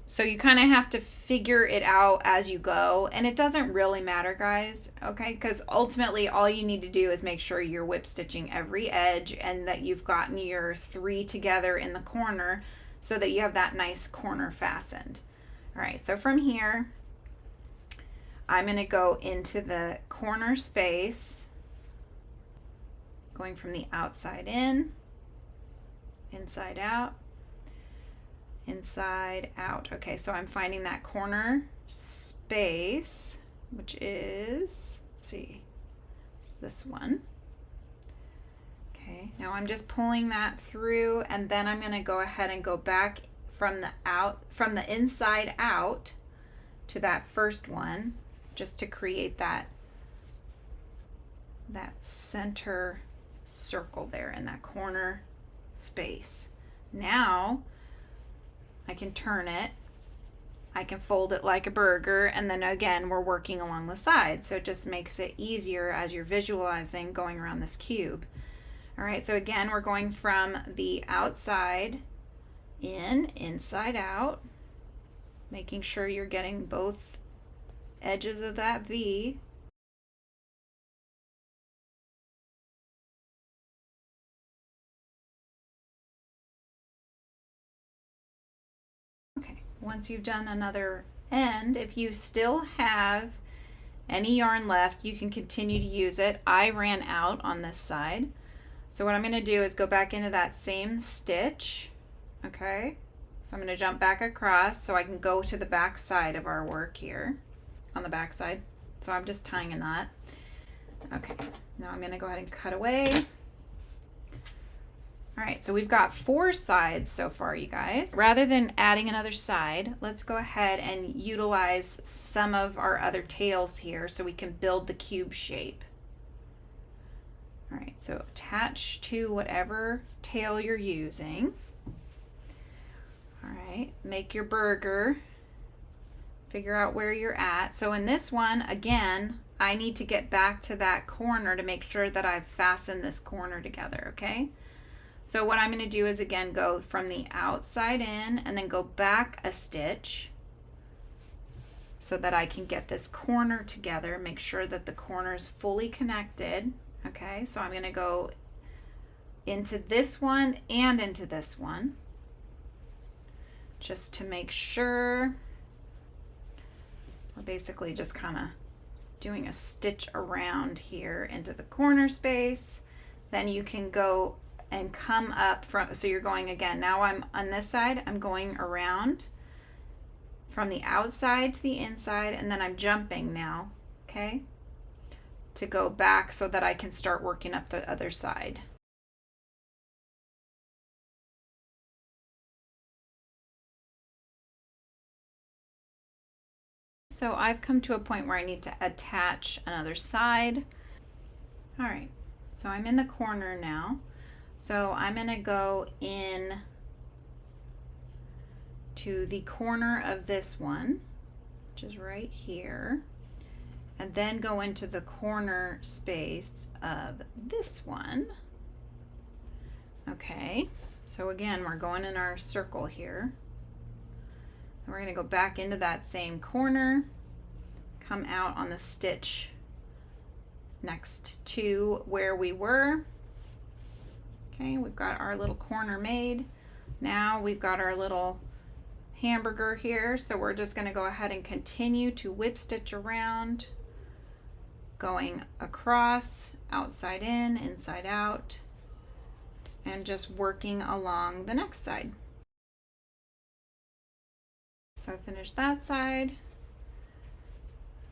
So you kind of have to figure it out as you go, and it doesn't really matter, guys, okay? Because ultimately all you need to do is make sure you're whip stitching every edge and that you've gotten your 3 together in the corner so that you have that nice corner fastened. All right, so from here, I'm going to go into the corner space, going from the outside in, inside out, inside out. Okay, so I'm finding that corner space, which is, let's see, it's this one. Okay, now I'm just pulling that through, and then I'm going to go ahead and go back from the inside out to that first one, just to create that center circle there in that corner space. Now I can turn it, I can fold it like a burger, and then again we're working along the side, so it just makes it easier as you're visualizing going around this cube. All right, so again we're going from the outside in, inside out, making sure you're getting both edges of that V. Okay, once you've done another end, if you still have any yarn left, you can continue to use it. I ran out on this side. So what I'm going to do is go back into that same stitch. Okay, so I'm going to jump back across so I can go to the back side of our work here, on the back side. So I'm just tying a knot. Okay, now I'm going to go ahead and cut away. All right, so we've got 4 sides so far, you guys. Rather than adding another side, let's go ahead and utilize some of our other tails here so we can build the cube shape. All right, so attach to whatever tail you're using. All right, make your burger. Figure out where you're at. So in this one, again, I need to get back to that corner to make sure that I've fastened this corner together, okay? So what I'm going to do is again go from the outside in and then go back a stitch so that I can get this corner together, make sure that the corner is fully connected. Okay, so I'm going to go into this one and into this one just to make sure. We're basically just kind of doing a stitch around here into the corner space. Then you can go and come up from, so you're going again, now I'm on this side, I'm going around from the outside to the inside, and then I'm jumping now, okay, to go back so that I can start working up the other side. So I've come to a point where I need to attach another side. All right, so I'm in the corner now. So I'm going to go in to the corner of this one, which is right here, and then go into the corner space of this one. Okay, so again, we're going in our circle here. And we're going to go back into that same corner, come out on the stitch next to where we were. Okay, we've got our little corner made. Now we've got our little hamburger here, so we're just going to go ahead and continue to whip stitch around, going across, outside in, inside out, and just working along the next side. So I finished that side.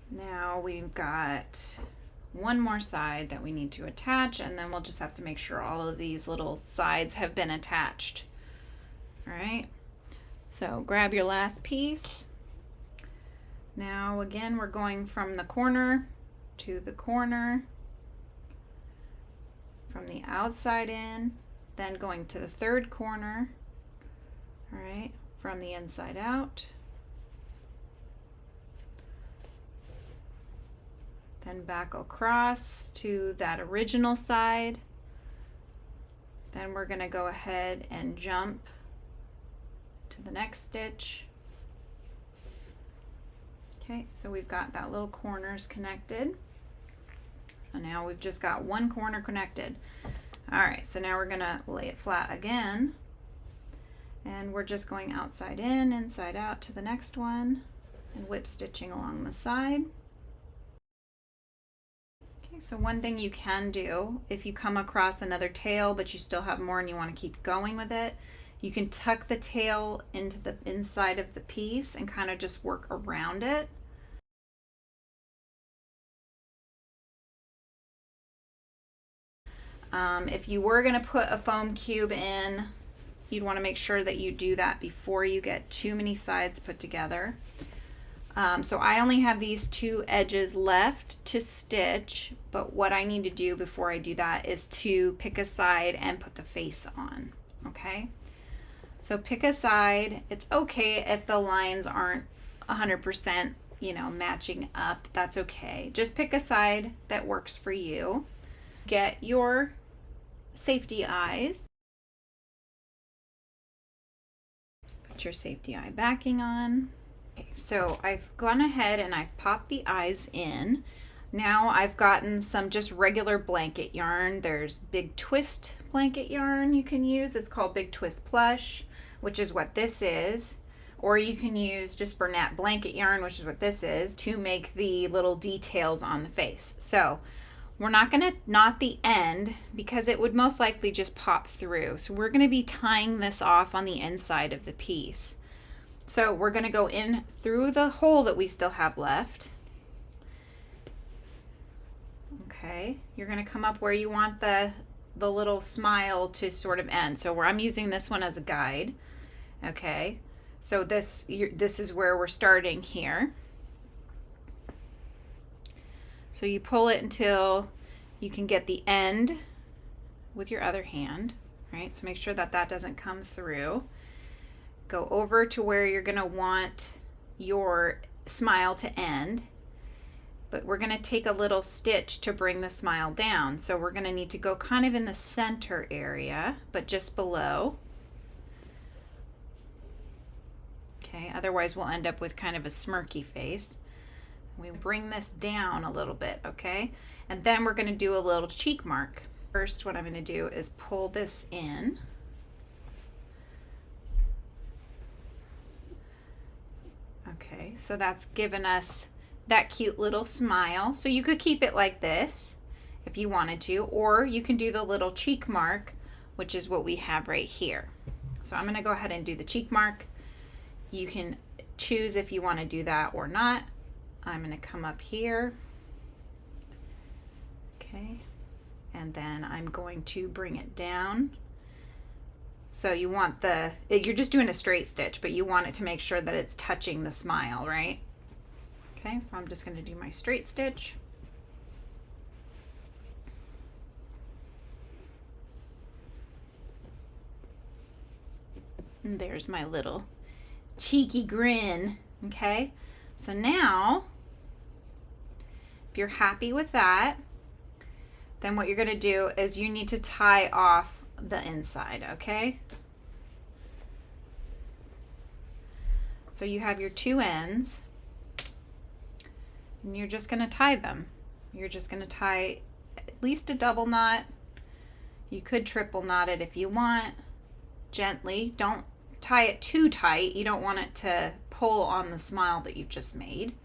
Now we've got one more side that we need to attach, and then we'll just have to make sure all of these little sides have been attached. All right, so grab your last piece. Now again, we're going from the corner to the corner, from the outside in, then going to the third corner. All right, from the inside out, then back across to that original side. Then we're going to go ahead and jump to the next stitch. Okay, so we've got that little corners connected. So now we've just got one corner connected. All right, so now we're going to lay it flat again. And we're just going outside in, inside out to the next one, and whip stitching along the side. Okay, so one thing you can do, if you come across another tail but you still have more and you want to keep going with it, you can tuck the tail into the inside of the piece and kind of just work around it. If you were going to put a foam cube in, you'd want to make sure that you do that before you get too many sides put together. So I only have these two edges left to stitch, but what I need to do before I do that is to pick a side and put the face on, okay? So pick a side. It's okay if the lines aren't 100%, matching up. That's okay. Just pick a side that works for you. Get your safety eyes. Put your safety eye backing on. Okay, so I've gone ahead and I've popped the eyes in. Now I've gotten some just regular blanket yarn. There's Big Twist blanket yarn you can use. It's called Big Twist Plush, which is what this is. Or you can use just Bernat blanket yarn, which is what this is, to make the little details on the face. So we're not going to knot the end because it would most likely just pop through. So we're going to be tying this off on the inside of the piece. So we're going to go in through the hole that we still have left. Okay, you're going to come up where you want the little smile to sort of end. So where I'm using this one as a guide. Okay, so this is where we're starting here. So you pull it until you can get the end with your other hand, right? So make sure that that doesn't come through. Go over to where you're going to want your smile to end, but we're going to take a little stitch to bring the smile down. So we're going to need to go kind of in the center area, but just below. Okay, otherwise we'll end up with kind of a smirky face. We bring this down a little bit, okay? And then we're going to do a little cheek mark. First, what I'm going to do is pull this in. Okay, so that's given us that cute little smile. So you could keep it like this if you wanted to, or you can do the little cheek mark, which is what we have right here. So I'm going to go ahead and do the cheek mark. You can choose if you want to do that or not. I'm going to come up here, okay, and then I'm going to bring it down. So you want you're just doing a straight stitch, but you want it to make sure that it's touching the smile, right? Okay, so I'm just going to do my straight stitch. And there's my little cheeky grin, okay? So now, if you're happy with that, then what you're going to do is you need to tie off the inside, okay? So you have your two ends, and you're just going to tie them. You're just going to tie at least a double knot. You could triple knot it if you want, gently. Don't tie it too tight. You don't want it to pull on the smile that you've just made.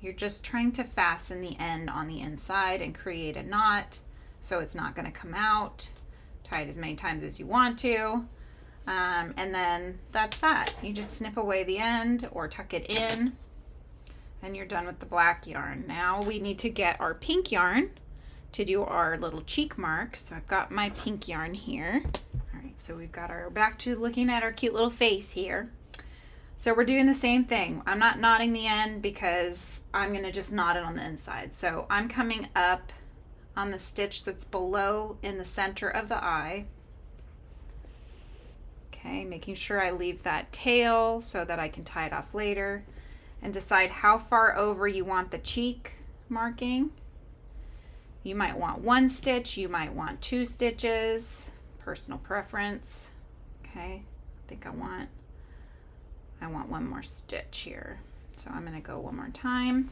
You're just trying to fasten the end on the inside and create a knot so it's not going to come out. Tie it as many times as you want to. And then that's that. You just snip away the end or tuck it in and you're done with the black yarn. Now we need to get our pink yarn to do our little cheek marks. So I've got my pink yarn here. All right, so we've got back to looking at our cute little face here. So we're doing the same thing. I'm not knotting the end because I'm gonna just knot it on the inside. So I'm coming up on the stitch that's below in the center of the eye. Okay, making sure I leave that tail so that I can tie it off later, and decide how far over you want the cheek marking. You might want one stitch, you might want 2 stitches, personal preference. Okay, I think I want one more stitch here. So I'm gonna go one more time.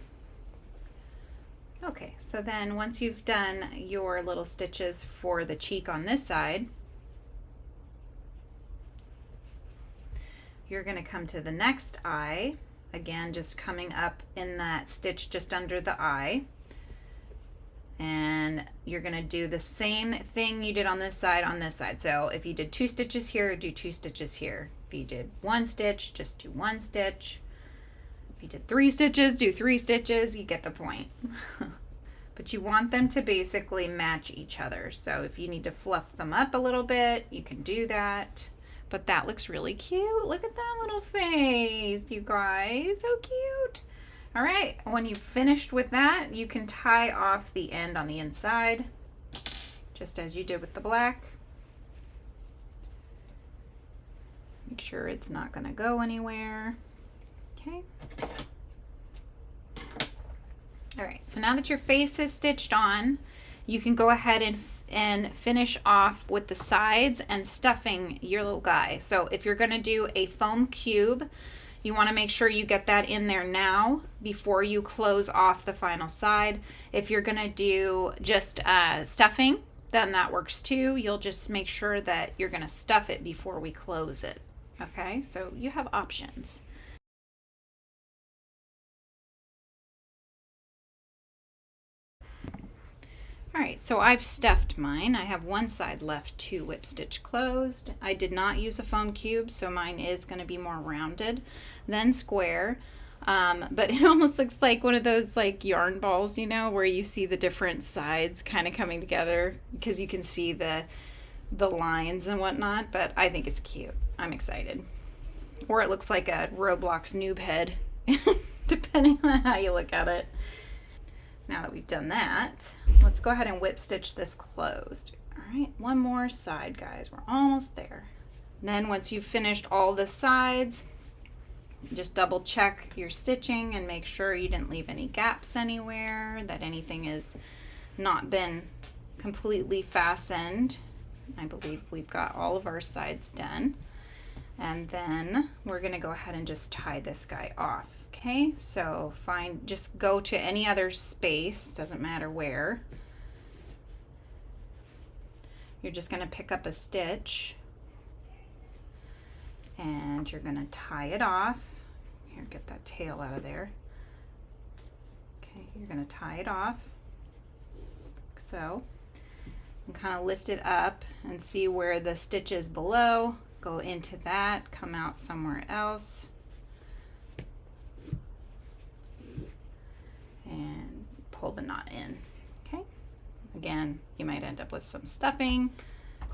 Okay, so then once you've done your little stitches for the cheek on this side, you're going to come to the next eye, again just coming up in that stitch just under the eye, and you're going to do the same thing you did on this side. So if you did 2 stitches here, do 2 stitches here. If you did 1 stitch, just do 1 stitch. If you did 3 stitches, do 3 stitches. You get the point. But you want them to basically match each other. So if you need to fluff them up a little bit, you can do that. But that looks really cute. Look at that little face, you guys. So cute. All right, when you've finished with that, you can tie off the end on the inside, just as you did with the black. Make sure it's not gonna go anywhere. Okay. All right, so now that your face is stitched on, you can go ahead and finish off with the sides and stuffing your little guy. So if you're gonna do a foam cube, you wanna make sure you get that in there now before you close off the final side. If you're gonna do just stuffing, then that works too. You'll just make sure that you're gonna stuff it before we close it. Okay, so you have options. All right, so I've stuffed mine. I have one side left to whip stitch closed. I did not use a foam cube, so mine is going to be more rounded than square. But it almost looks like one of those like yarn balls, you know, where you see the different sides kind of coming together because you can see the lines and whatnot, but I think it's cute. I'm excited. Or it looks like a Roblox noob head, depending on how you look at it. Now that we've done that, let's go ahead and whip stitch this closed. All right, one more side, guys. We're almost there. And then once you've finished all the sides, just double check your stitching and make sure you didn't leave any gaps anywhere, that anything has not been completely fastened. I believe we've got all of our sides done. And then we're gonna go ahead and just tie this guy off. Okay, so just go to any other space, doesn't matter where. You're just gonna pick up a stitch and you're gonna tie it off. Here, get that tail out of there. Okay, you're gonna tie it off, like so, and kind of lift it up and see where the stitch is below. Go into that, come out somewhere else. And pull the knot in. Okay, again, you might end up with some stuffing.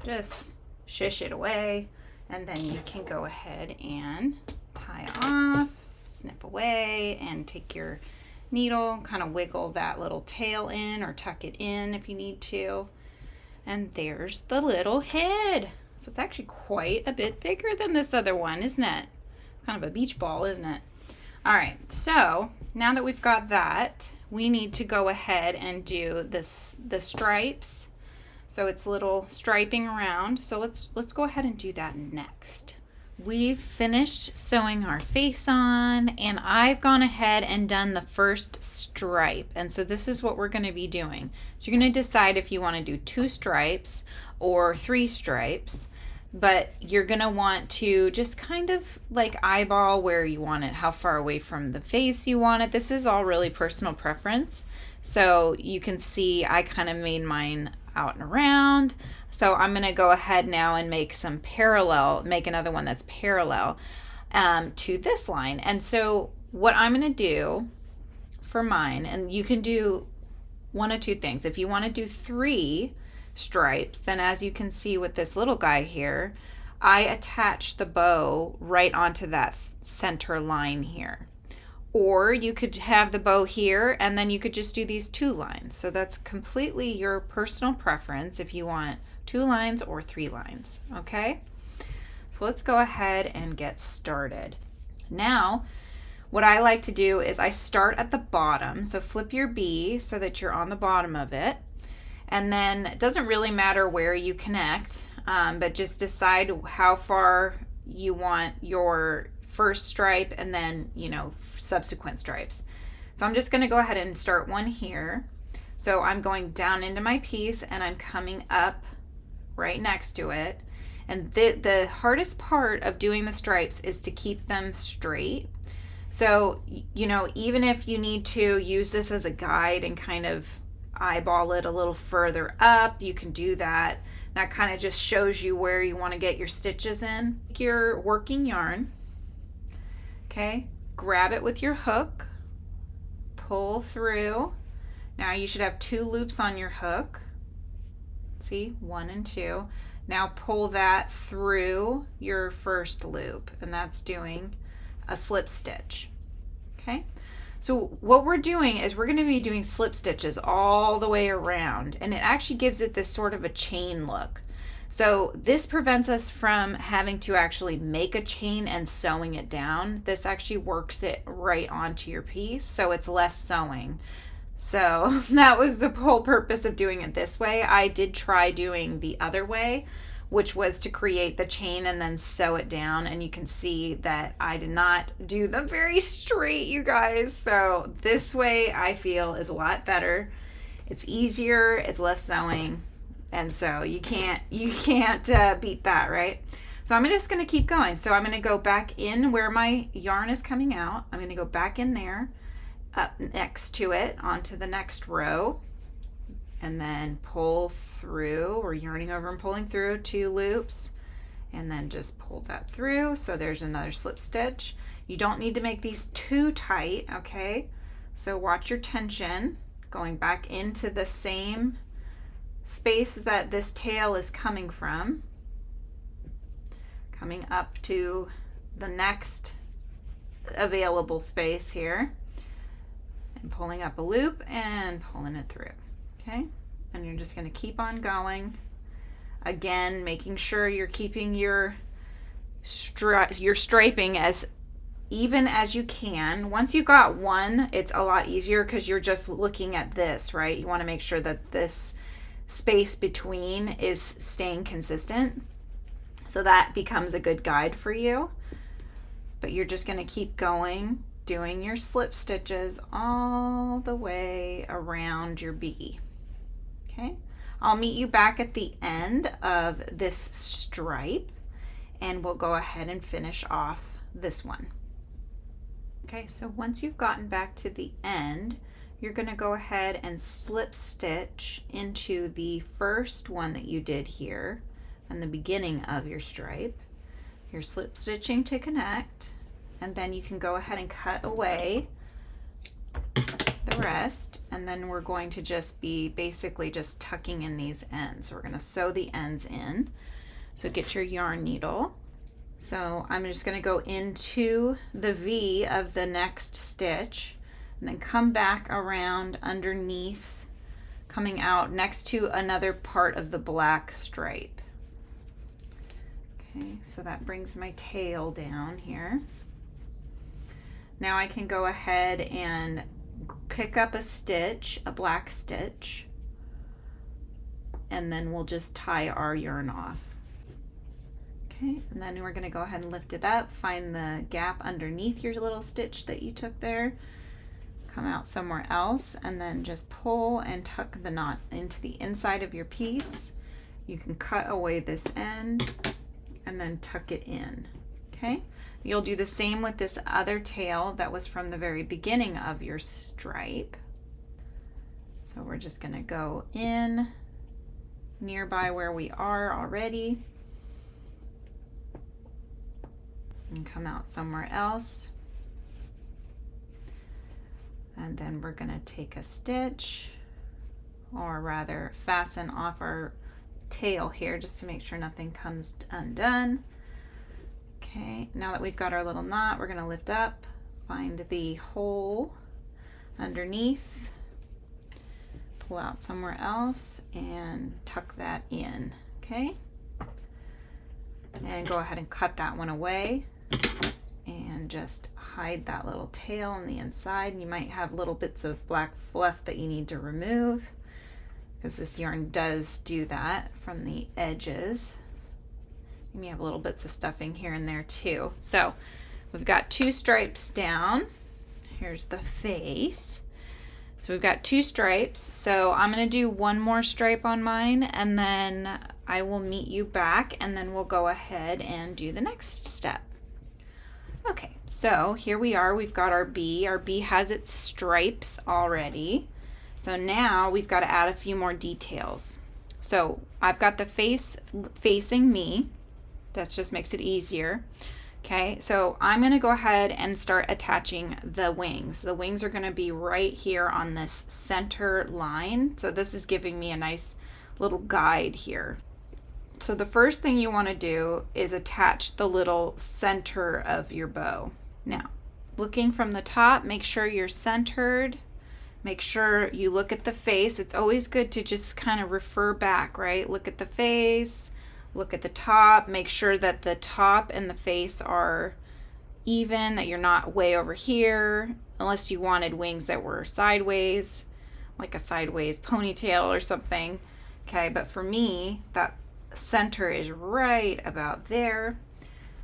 Just shush it away, and then you can go ahead and tie off, snip away, and take your needle, kind of wiggle that little tail in or tuck it in if you need to. And there's the little head. So it's actually quite a bit bigger than this other one, isn't it? Kind of a beach ball, isn't it? All right, so now that we've got that, we need to go ahead and do the stripes. So it's little striping around. So let's go ahead and do that next. We've finished sewing our face on, and I've gone ahead and done the first stripe. And so this is what we're going to be doing. So you're going to decide if you want to do 2 stripes or 3 stripes. But you're gonna want to just kind of like eyeball where you want it, how far away from the face you want it. This is all really personal preference. So you can see I kind of made mine out and around. So I'm gonna go ahead now and make another one that's parallel to this line. And so what I'm gonna do for mine, and you can do one of 2 things. If you wanna do 3 stripes, then as you can see with this little guy here, I attach the bow right onto that center line here. Or you could have the bow here and then you could just do these 2 lines. So that's completely your personal preference if you want 2 lines or 3 lines, okay? So let's go ahead and get started. Now, what I like to do is I start at the bottom. So flip your B so that you're on the bottom of it. And then it doesn't really matter where you connect, but just decide how far you want your first stripe and then, you know, subsequent stripes. So I'm just going to go ahead and start one here. So I'm going down into my piece and I'm coming up right next to it. And the hardest part of doing the stripes is to keep them straight. So, you know, even if you need to use this as a guide and kind of eyeball it a little further up, you can do that. That kind of just shows you where you want to get your stitches in. Your working yarn, okay, grab it with your hook, pull through. Now you should have 2 loops on your hook. See, 1 and 2. Now pull that through your first loop, and that's doing a slip stitch. Okay, so what we're doing is we're going to be doing slip stitches all the way around, and it actually gives it this sort of a chain look. So this prevents us from having to actually make a chain and sewing it down. This actually works it right onto your piece, so it's less sewing. So that was the whole purpose of doing it this way. I did try doing the other way, which was to create the chain and then sew it down, and you can see that I did not do them very straight, you guys. So this way I feel is a lot better. It's easier, it's less sewing, and so you can't beat that, right? So I'm just going to keep going. So I'm going to go back in where my yarn is coming out. I'm going to go back in there, up next to it onto the next row, and then pull through. We're yarning over and pulling through 2 loops, and then just pull that through. So there's another slip stitch. You don't need to make these too tight, okay? So watch your tension, going back into the same space that this tail is coming from, coming up to the next available space here, and pulling up a loop and pulling it through. Okay, and you're just going to keep on going. Again, making sure you're keeping your striping as even as you can. Once you got one, it's a lot easier because you're just looking at this, right? You want to make sure that this space between is staying consistent. So that becomes a good guide for you. But you're just going to keep going, doing your slip stitches all the way around your bee. Okay, I'll meet you back at the end of this stripe, and we'll go ahead and finish off this one. Okay, so once you've gotten back to the end, you're going to go ahead and slip stitch into the first one that you did here in the beginning of your stripe. You're slip stitching to connect, and then you can go ahead and cut away the rest, and then we're going to just be basically just tucking in these ends. So we're going to sew the ends in. So get your yarn needle. So I'm just going to go into the V of the next stitch, and then come back around underneath, coming out next to another part of the black stripe. Okay, so that brings my tail down here. Now I can go ahead and pick up a stitch, a black stitch, and then we'll just tie our yarn off. Okay, and then we're going to go ahead and lift it up, find the gap underneath your little stitch that you took there, come out somewhere else, and then just pull and tuck the knot into the inside of your piece. You can cut away this end and then tuck it in. Okay, you'll do the same with this other tail that was from the very beginning of your stripe. So we're just going to go in nearby where we are already and come out somewhere else. And then we're going to take a stitch, or rather fasten off our tail here just to make sure nothing comes undone. Okay, now that we've got our little knot, we're going to lift up, find the hole underneath, pull out somewhere else, and tuck that in. Okay, and go ahead and cut that one away, and just hide that little tail on the inside. You might have little bits of black fluff that you need to remove, because this yarn does do that from the edges. You may have little bits of stuffing here and there too. So we've got 2 stripes down. Here's the face. So we've got 2 stripes. So I'm going to do one more stripe on mine, and then I will meet you back and then we'll go ahead and do the next step. Okay, so here we are. We've got our bee. Our bee has its stripes already. So now we've got to add a few more details. So I've got the face facing me. That just makes it easier. Okay, so I'm going to go ahead and start attaching the wings. The wings are going to be right here on this center line. So this is giving me a nice little guide here. So the first thing you want to do is attach the little center of your bow. Now, looking from the top, make sure you're centered. Make sure you look at the face. It's always good to just kind of refer back, right? Look at the face, look at the top. Make sure that the top and the face are even, that you're not way over here, unless you wanted wings that were sideways, like a sideways ponytail or something. Okay, but for me, that center is right about there.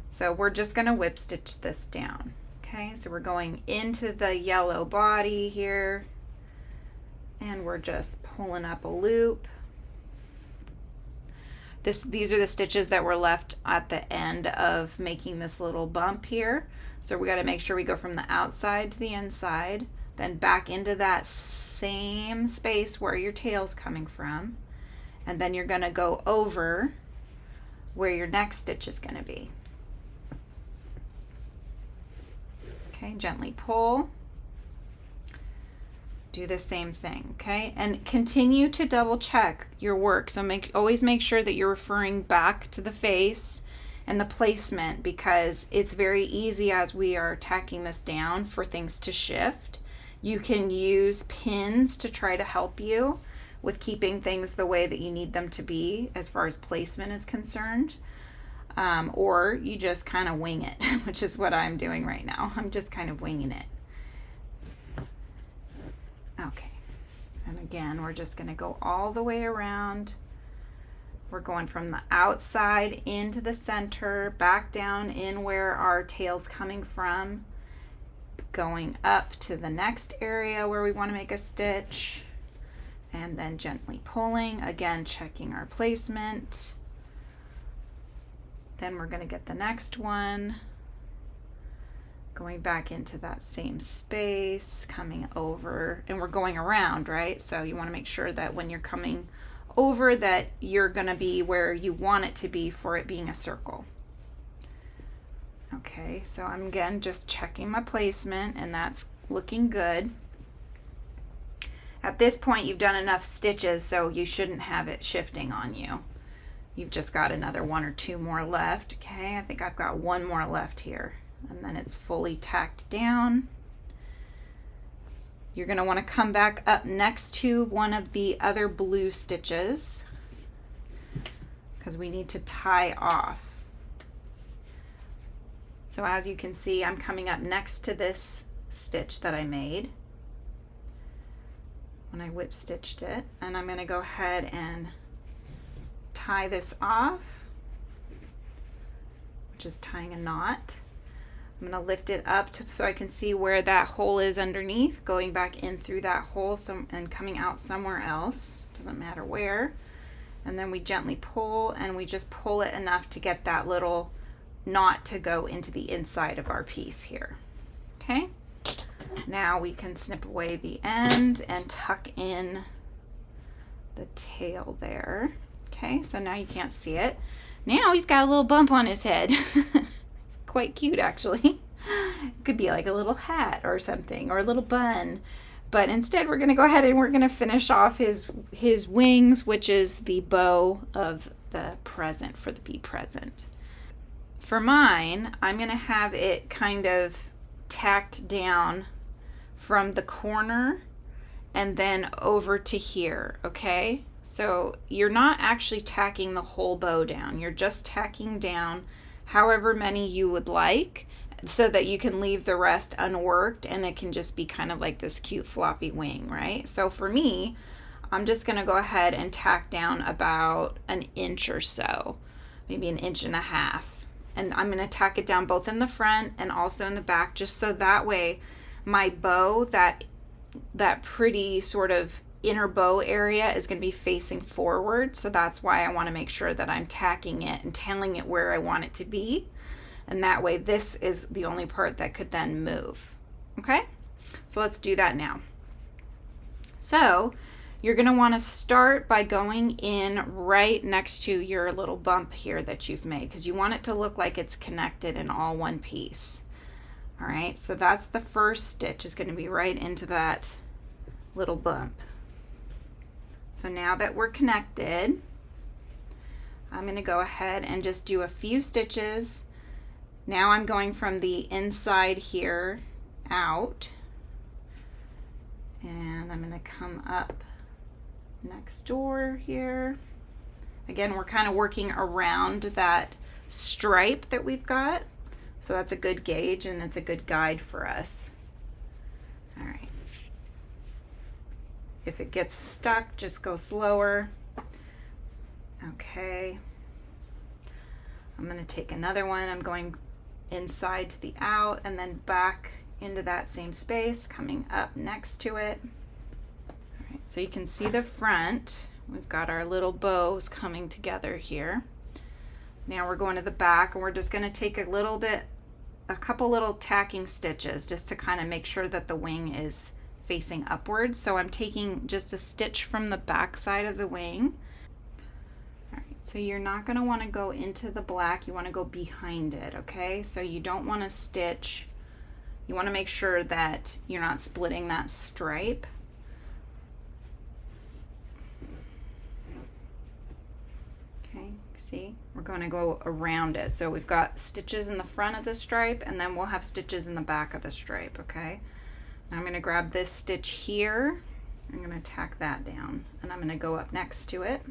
So we're just going to whip stitch this down. Okay, so we're going into the yellow body here, and we're just pulling up a loop. These are the stitches that were left at the end of making this little bump here. So we got to make sure we go from the outside to the inside, then back into that same space where your tail's coming from, and then you're going to go over where your next stitch is going to be. Okay, gently pull. Do the same thing, okay? And continue to double check your work. So always make sure that you're referring back to the face and the placement, because it's very easy as we are tacking this down for things to shift. You can use pins to try to help you with keeping things the way that you need them to be as far as placement is concerned. Or you just kind of wing it, which is what I'm doing right now. I'm just kind of winging it. Okay, and again, we're just going to go all the way around. We're going from the outside into the center, back down in where our tail's coming from, going up to the next area where we want to make a stitch, and then gently pulling, again checking our placement. Then we're going to get the next one, going back into that same space, coming over, and we're going around, right? So you want to make sure that when you're coming over that you're going to be where you want it to be for it being a circle. Okay, so I'm again just checking my placement, and that's looking good. At this point you've done enough stitches, so you shouldn't have it shifting on you. You've just got another one or two more left. Okay, I think I've got one more left here, and then it's fully tacked down. You're going to want to come back up next to one of the other blue stitches because we need to tie off. So as you can see, I'm coming up next to this stitch that I made when I whip stitched it, and I'm going to go ahead and tie this off, which is tying a knot. I'm going to lift it up so I can see where that hole is underneath, going back in through that hole and coming out somewhere else, doesn't matter where. And then we gently pull, and we just pull it enough to get that little knot to go into the inside of our piece here. Okay, now we can snip away the end and tuck in the tail there. Okay, so now you can't see it. Now he's got a little bump on his head. Quite cute, actually. It could be like a little hat or something, or a little bun, but instead we're going to go ahead and we're going to finish off his wings, which is the bow of the present, for the bee present. For mine, I'm going to have it kind of tacked down from the corner and then over to here. Okay, so you're not actually tacking the whole bow down, you're just tacking down however many you would like, so that you can leave the rest unworked and it can just be kind of like this cute floppy wing, right? So for me, I'm just going to go ahead and tack down about an inch or so, maybe an inch and a half. And I'm going to tack it down both in the front and also in the back, just so that way my bow, that pretty sort of inner bow area is going to be facing forward, so that's why I want to make sure that I'm tacking it and telling it where I want it to be, and that way this is the only part that could then move. Okay, so let's do that now. So you're going to want to start by going in right next to your little bump here that you've made, because you want it to look like it's connected in all one piece. All right, so that's the first stitch, is going to be right into that little bump. So now that we're connected, I'm going to go ahead and just do a few stitches. Now I'm going from the inside here out, and I'm going to come up next door here. Again, we're kind of working around that stripe that we've got, so that's a good gauge and it's a good guide for us. All right. If it gets stuck, just go slower. Okay. I'm going to take another one. I'm going inside to the out and then back into that same space, coming up next to it. All right, so you can see the front. We've got our little bows coming together here. Now we're going to the back, and we're just going to take a couple little tacking stitches just to kind of make sure that the wing is facing upwards. So I'm taking just a stitch from the back side of the wing. All right, so you're not going to want to go into the black, you want to go behind it, okay? So you don't want to stitch, you want to make sure that you're not splitting that stripe. Okay, see, we're going to go around it. So we've got stitches in the front of the stripe, and then we'll have stitches in the back of the stripe, okay? Now I'm going to grab this stitch here, I'm going to tack that down, and I'm going to go up next to it.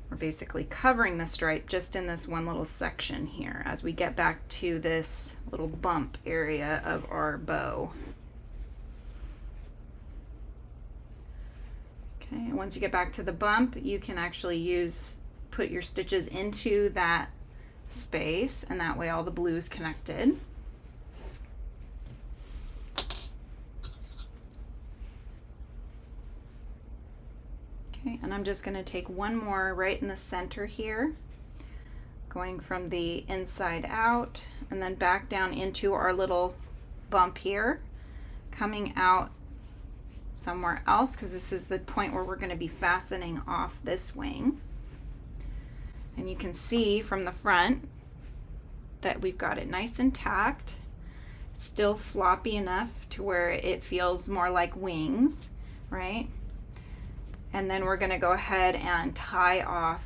We're basically covering the stripe just in this one little section here as we get back to this little bump area of our bow. Okay, and once you get back to the bump, you can actually put your stitches into that space, and that way all the blue is connected. Okay, and I'm just going to take one more right in the center here, going from the inside out and then back down into our little bump here, coming out somewhere else, because this is the point where we're going to be fastening off this wing. And you can see from the front that we've got it nice and tacked. It's still floppy enough to where it feels more like wings, right? And then we're going to go ahead and tie off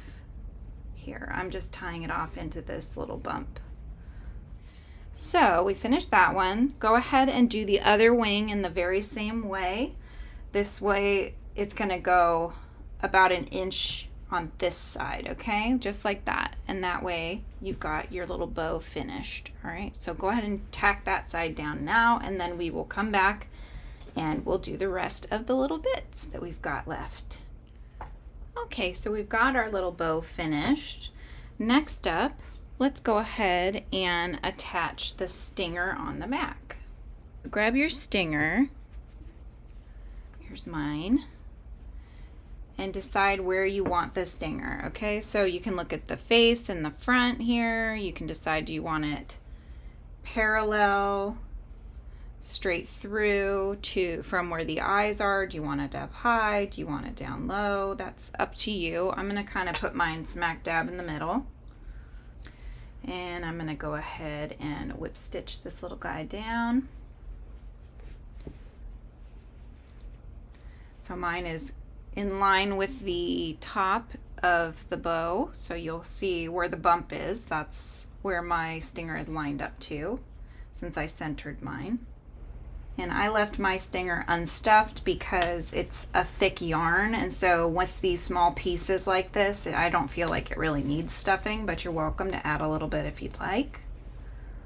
here. I'm just tying it off into this little bump. So we finished that one. Go ahead and do the other wing in the very same way. This way it's going to go about an inch on this side, okay? Just like that. And that way you've got your little bow finished. All right, so go ahead and tack that side down now, and then we will come back and we'll do the rest of the little bits that we've got left. Okay, so we've got our little bow finished. Next up, let's go ahead and attach the stinger on the back. Grab your stinger, here's mine, and decide where you want the stinger, okay? So you can look at the face and the front here. You can decide, do you want it parallel, straight through to from where the eyes are? Do you want it up high? Do you want it down low? That's up to you. I'm going to kind of put mine smack dab in the middle, and I'm going to go ahead and whip stitch this little guy down. So mine is in line with the top of the bow, so you'll see where the bump is. That's where my stinger is lined up to, since I centered mine. And I left my stinger unstuffed because it's a thick yarn, and so with these small pieces like this, I don't feel like it really needs stuffing, but you're welcome to add a little bit if you'd like.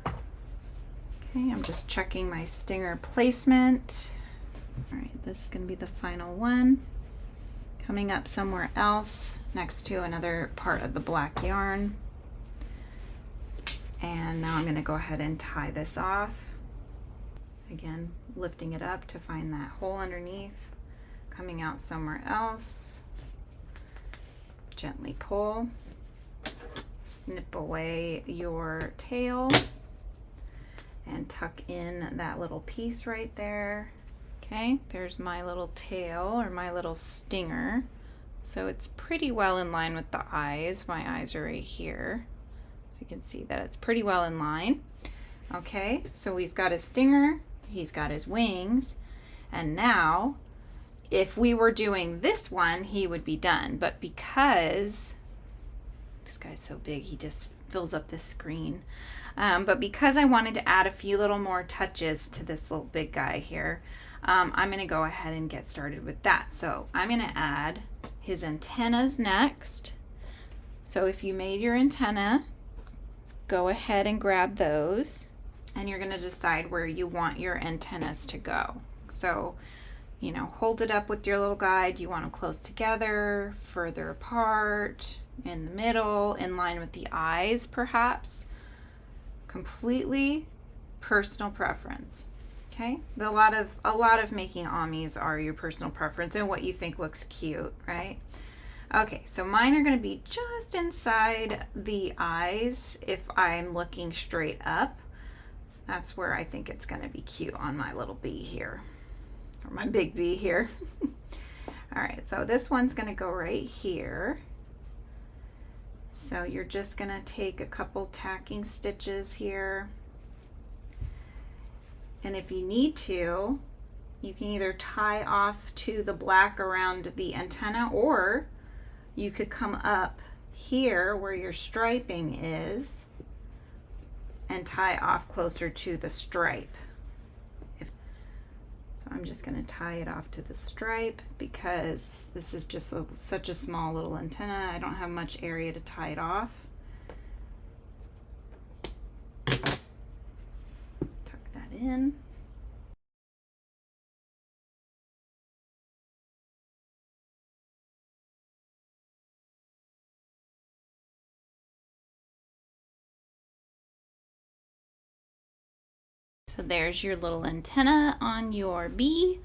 Okay, I'm just checking my stinger placement. All right, this is going to be the final one. Coming up somewhere else next to another part of the black yarn. And now I'm going to go ahead and tie this off. Again, lifting it up to find that hole underneath, coming out somewhere else. Gently pull. Snip away your tail and tuck in that little piece right there. Okay, there's my little tail, or my little stinger. So it's pretty well in line with the eyes. My eyes are right here. So you can see that it's pretty well in line. Okay, so he's got his stinger, he's got his wings, and now if we were doing this one, he would be done. But because this guy's so big, he just fills up this screen. But because I wanted to add a few little more touches to this little big guy here, I'm going to go ahead and get started with that. So I'm going to add his antennas next. So if you made your antenna, go ahead and grab those, and you're going to decide where you want your antennas to go. So, you know, hold it up with your little guide. Do you want them close together, further apart, in the middle, in line with the eyes perhaps? Completely personal preference. Okay, a lot of making amis are your personal preference and what you think looks cute, right? Okay, so mine are going to be just inside the eyes. If I'm looking straight up, that's where I think it's going to be cute on my little bee here, or my big bee here. All right, so this one's going to go right here. So you're just going to take a couple tacking stitches here. And if you need to, you can either tie off to the black around the antenna, or you could come up here where your striping is and tie off closer to the stripe. So I'm just going to tie it off to the stripe because this is just such a small little antenna. I don't have much area to tie it off. Tuck that in. So there's your little antenna on your bee.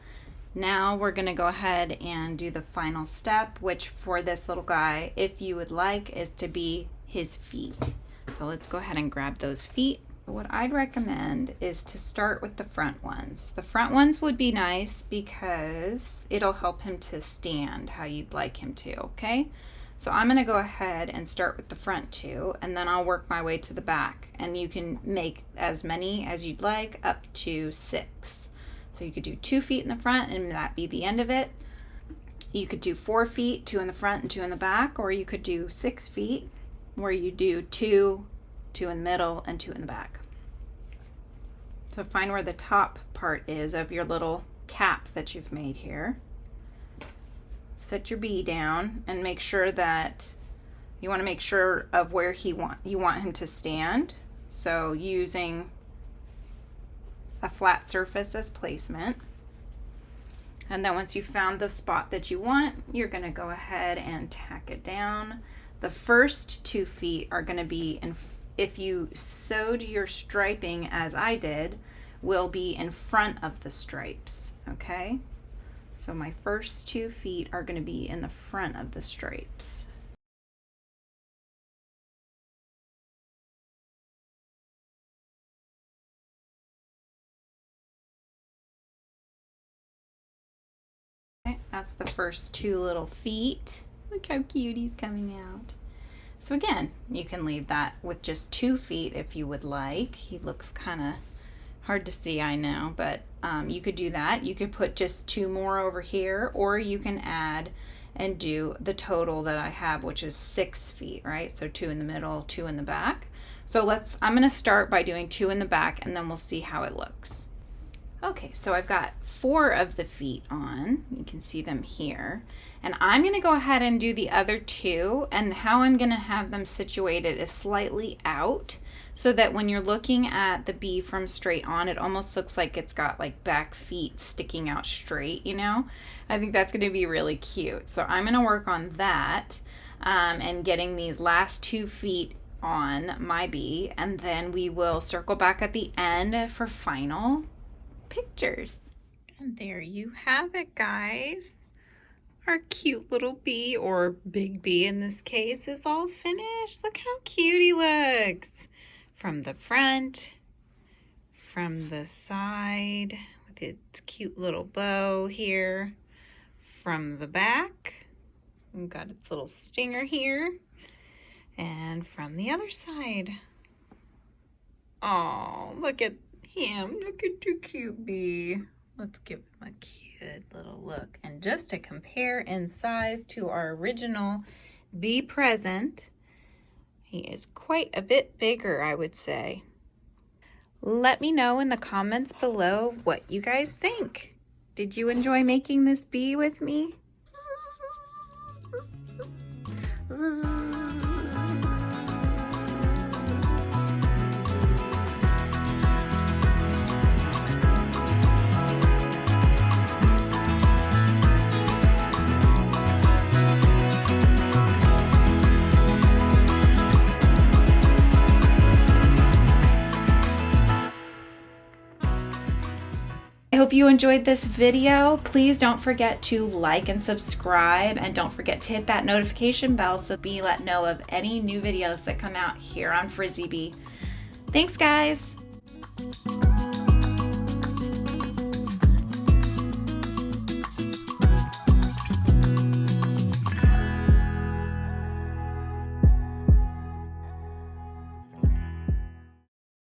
Now we're going to go ahead and do the final step, which for this little guy, if you would like, is to be his feet. So let's go ahead and grab those feet. What I'd recommend is to start with the front ones. The front ones would be nice because it'll help him to stand how you'd like him to, okay? So I'm going to go ahead and start with the front two, and then I'll work my way to the back. And you can make as many as you'd like, up to 6. So you could do 2 feet in the front and that be the end of it. You could do 4 feet, 2 in the front and 2 in the back, or you could do 6 feet where you do 2, 2 in the middle, and 2 in the back. So find where the top part is of your little cap that you've made here. Set your bee down and make sure that you want to make sure of where you want him to stand. So using a flat surface as placement. And then once you've found the spot that you want, you're going to go ahead and tack it down. The first 2 feet are going to be if you sewed your striping as I did, will be in front of the stripes, okay? So my first 2 feet are going to be in the front of the stripes. Okay, that's the first 2 little feet. Look how cute he's coming out. So again, you can leave that with just 2 feet if you would like. He looks kind of hard to see, I know, but you could do that. You could put just 2 more over here, or you can add and do the total that I have, which is 6 feet, right? So 2 in the middle, 2 in the back. So I'm going to start by doing 2 in the back, and then we'll see how it looks. Okay, so I've got 4 of the feet on. You can see them here. And I'm going to go ahead and do the other 2, and how I'm going to have them situated is slightly out, so that when you're looking at the bee from straight on, it almost looks like it's got like back feet sticking out straight, you know? I think that's going to be really cute. So I'm going to work on that and getting these last 2 feet on my bee, and then we will circle back at the end for final pictures. And there you have it, guys. Our cute little bee, or big bee in this case, is all finished. Look how cute he looks. From the front, from the side, with its cute little bow here. From the back, we've got its little stinger here. And from the other side. Oh, look at him. Look at the cute bee. Let's give him a cute little look. And just to compare in size to our original bee present, he is quite a bit bigger, I would say. Let me know in the comments below what you guys think. Did you enjoy making this bee with me? I hope you enjoyed this video. Please don't forget to like and subscribe, and don't forget to hit that notification bell so be let know of any new videos that come out here on Frizzy Bee. Thanks, guys.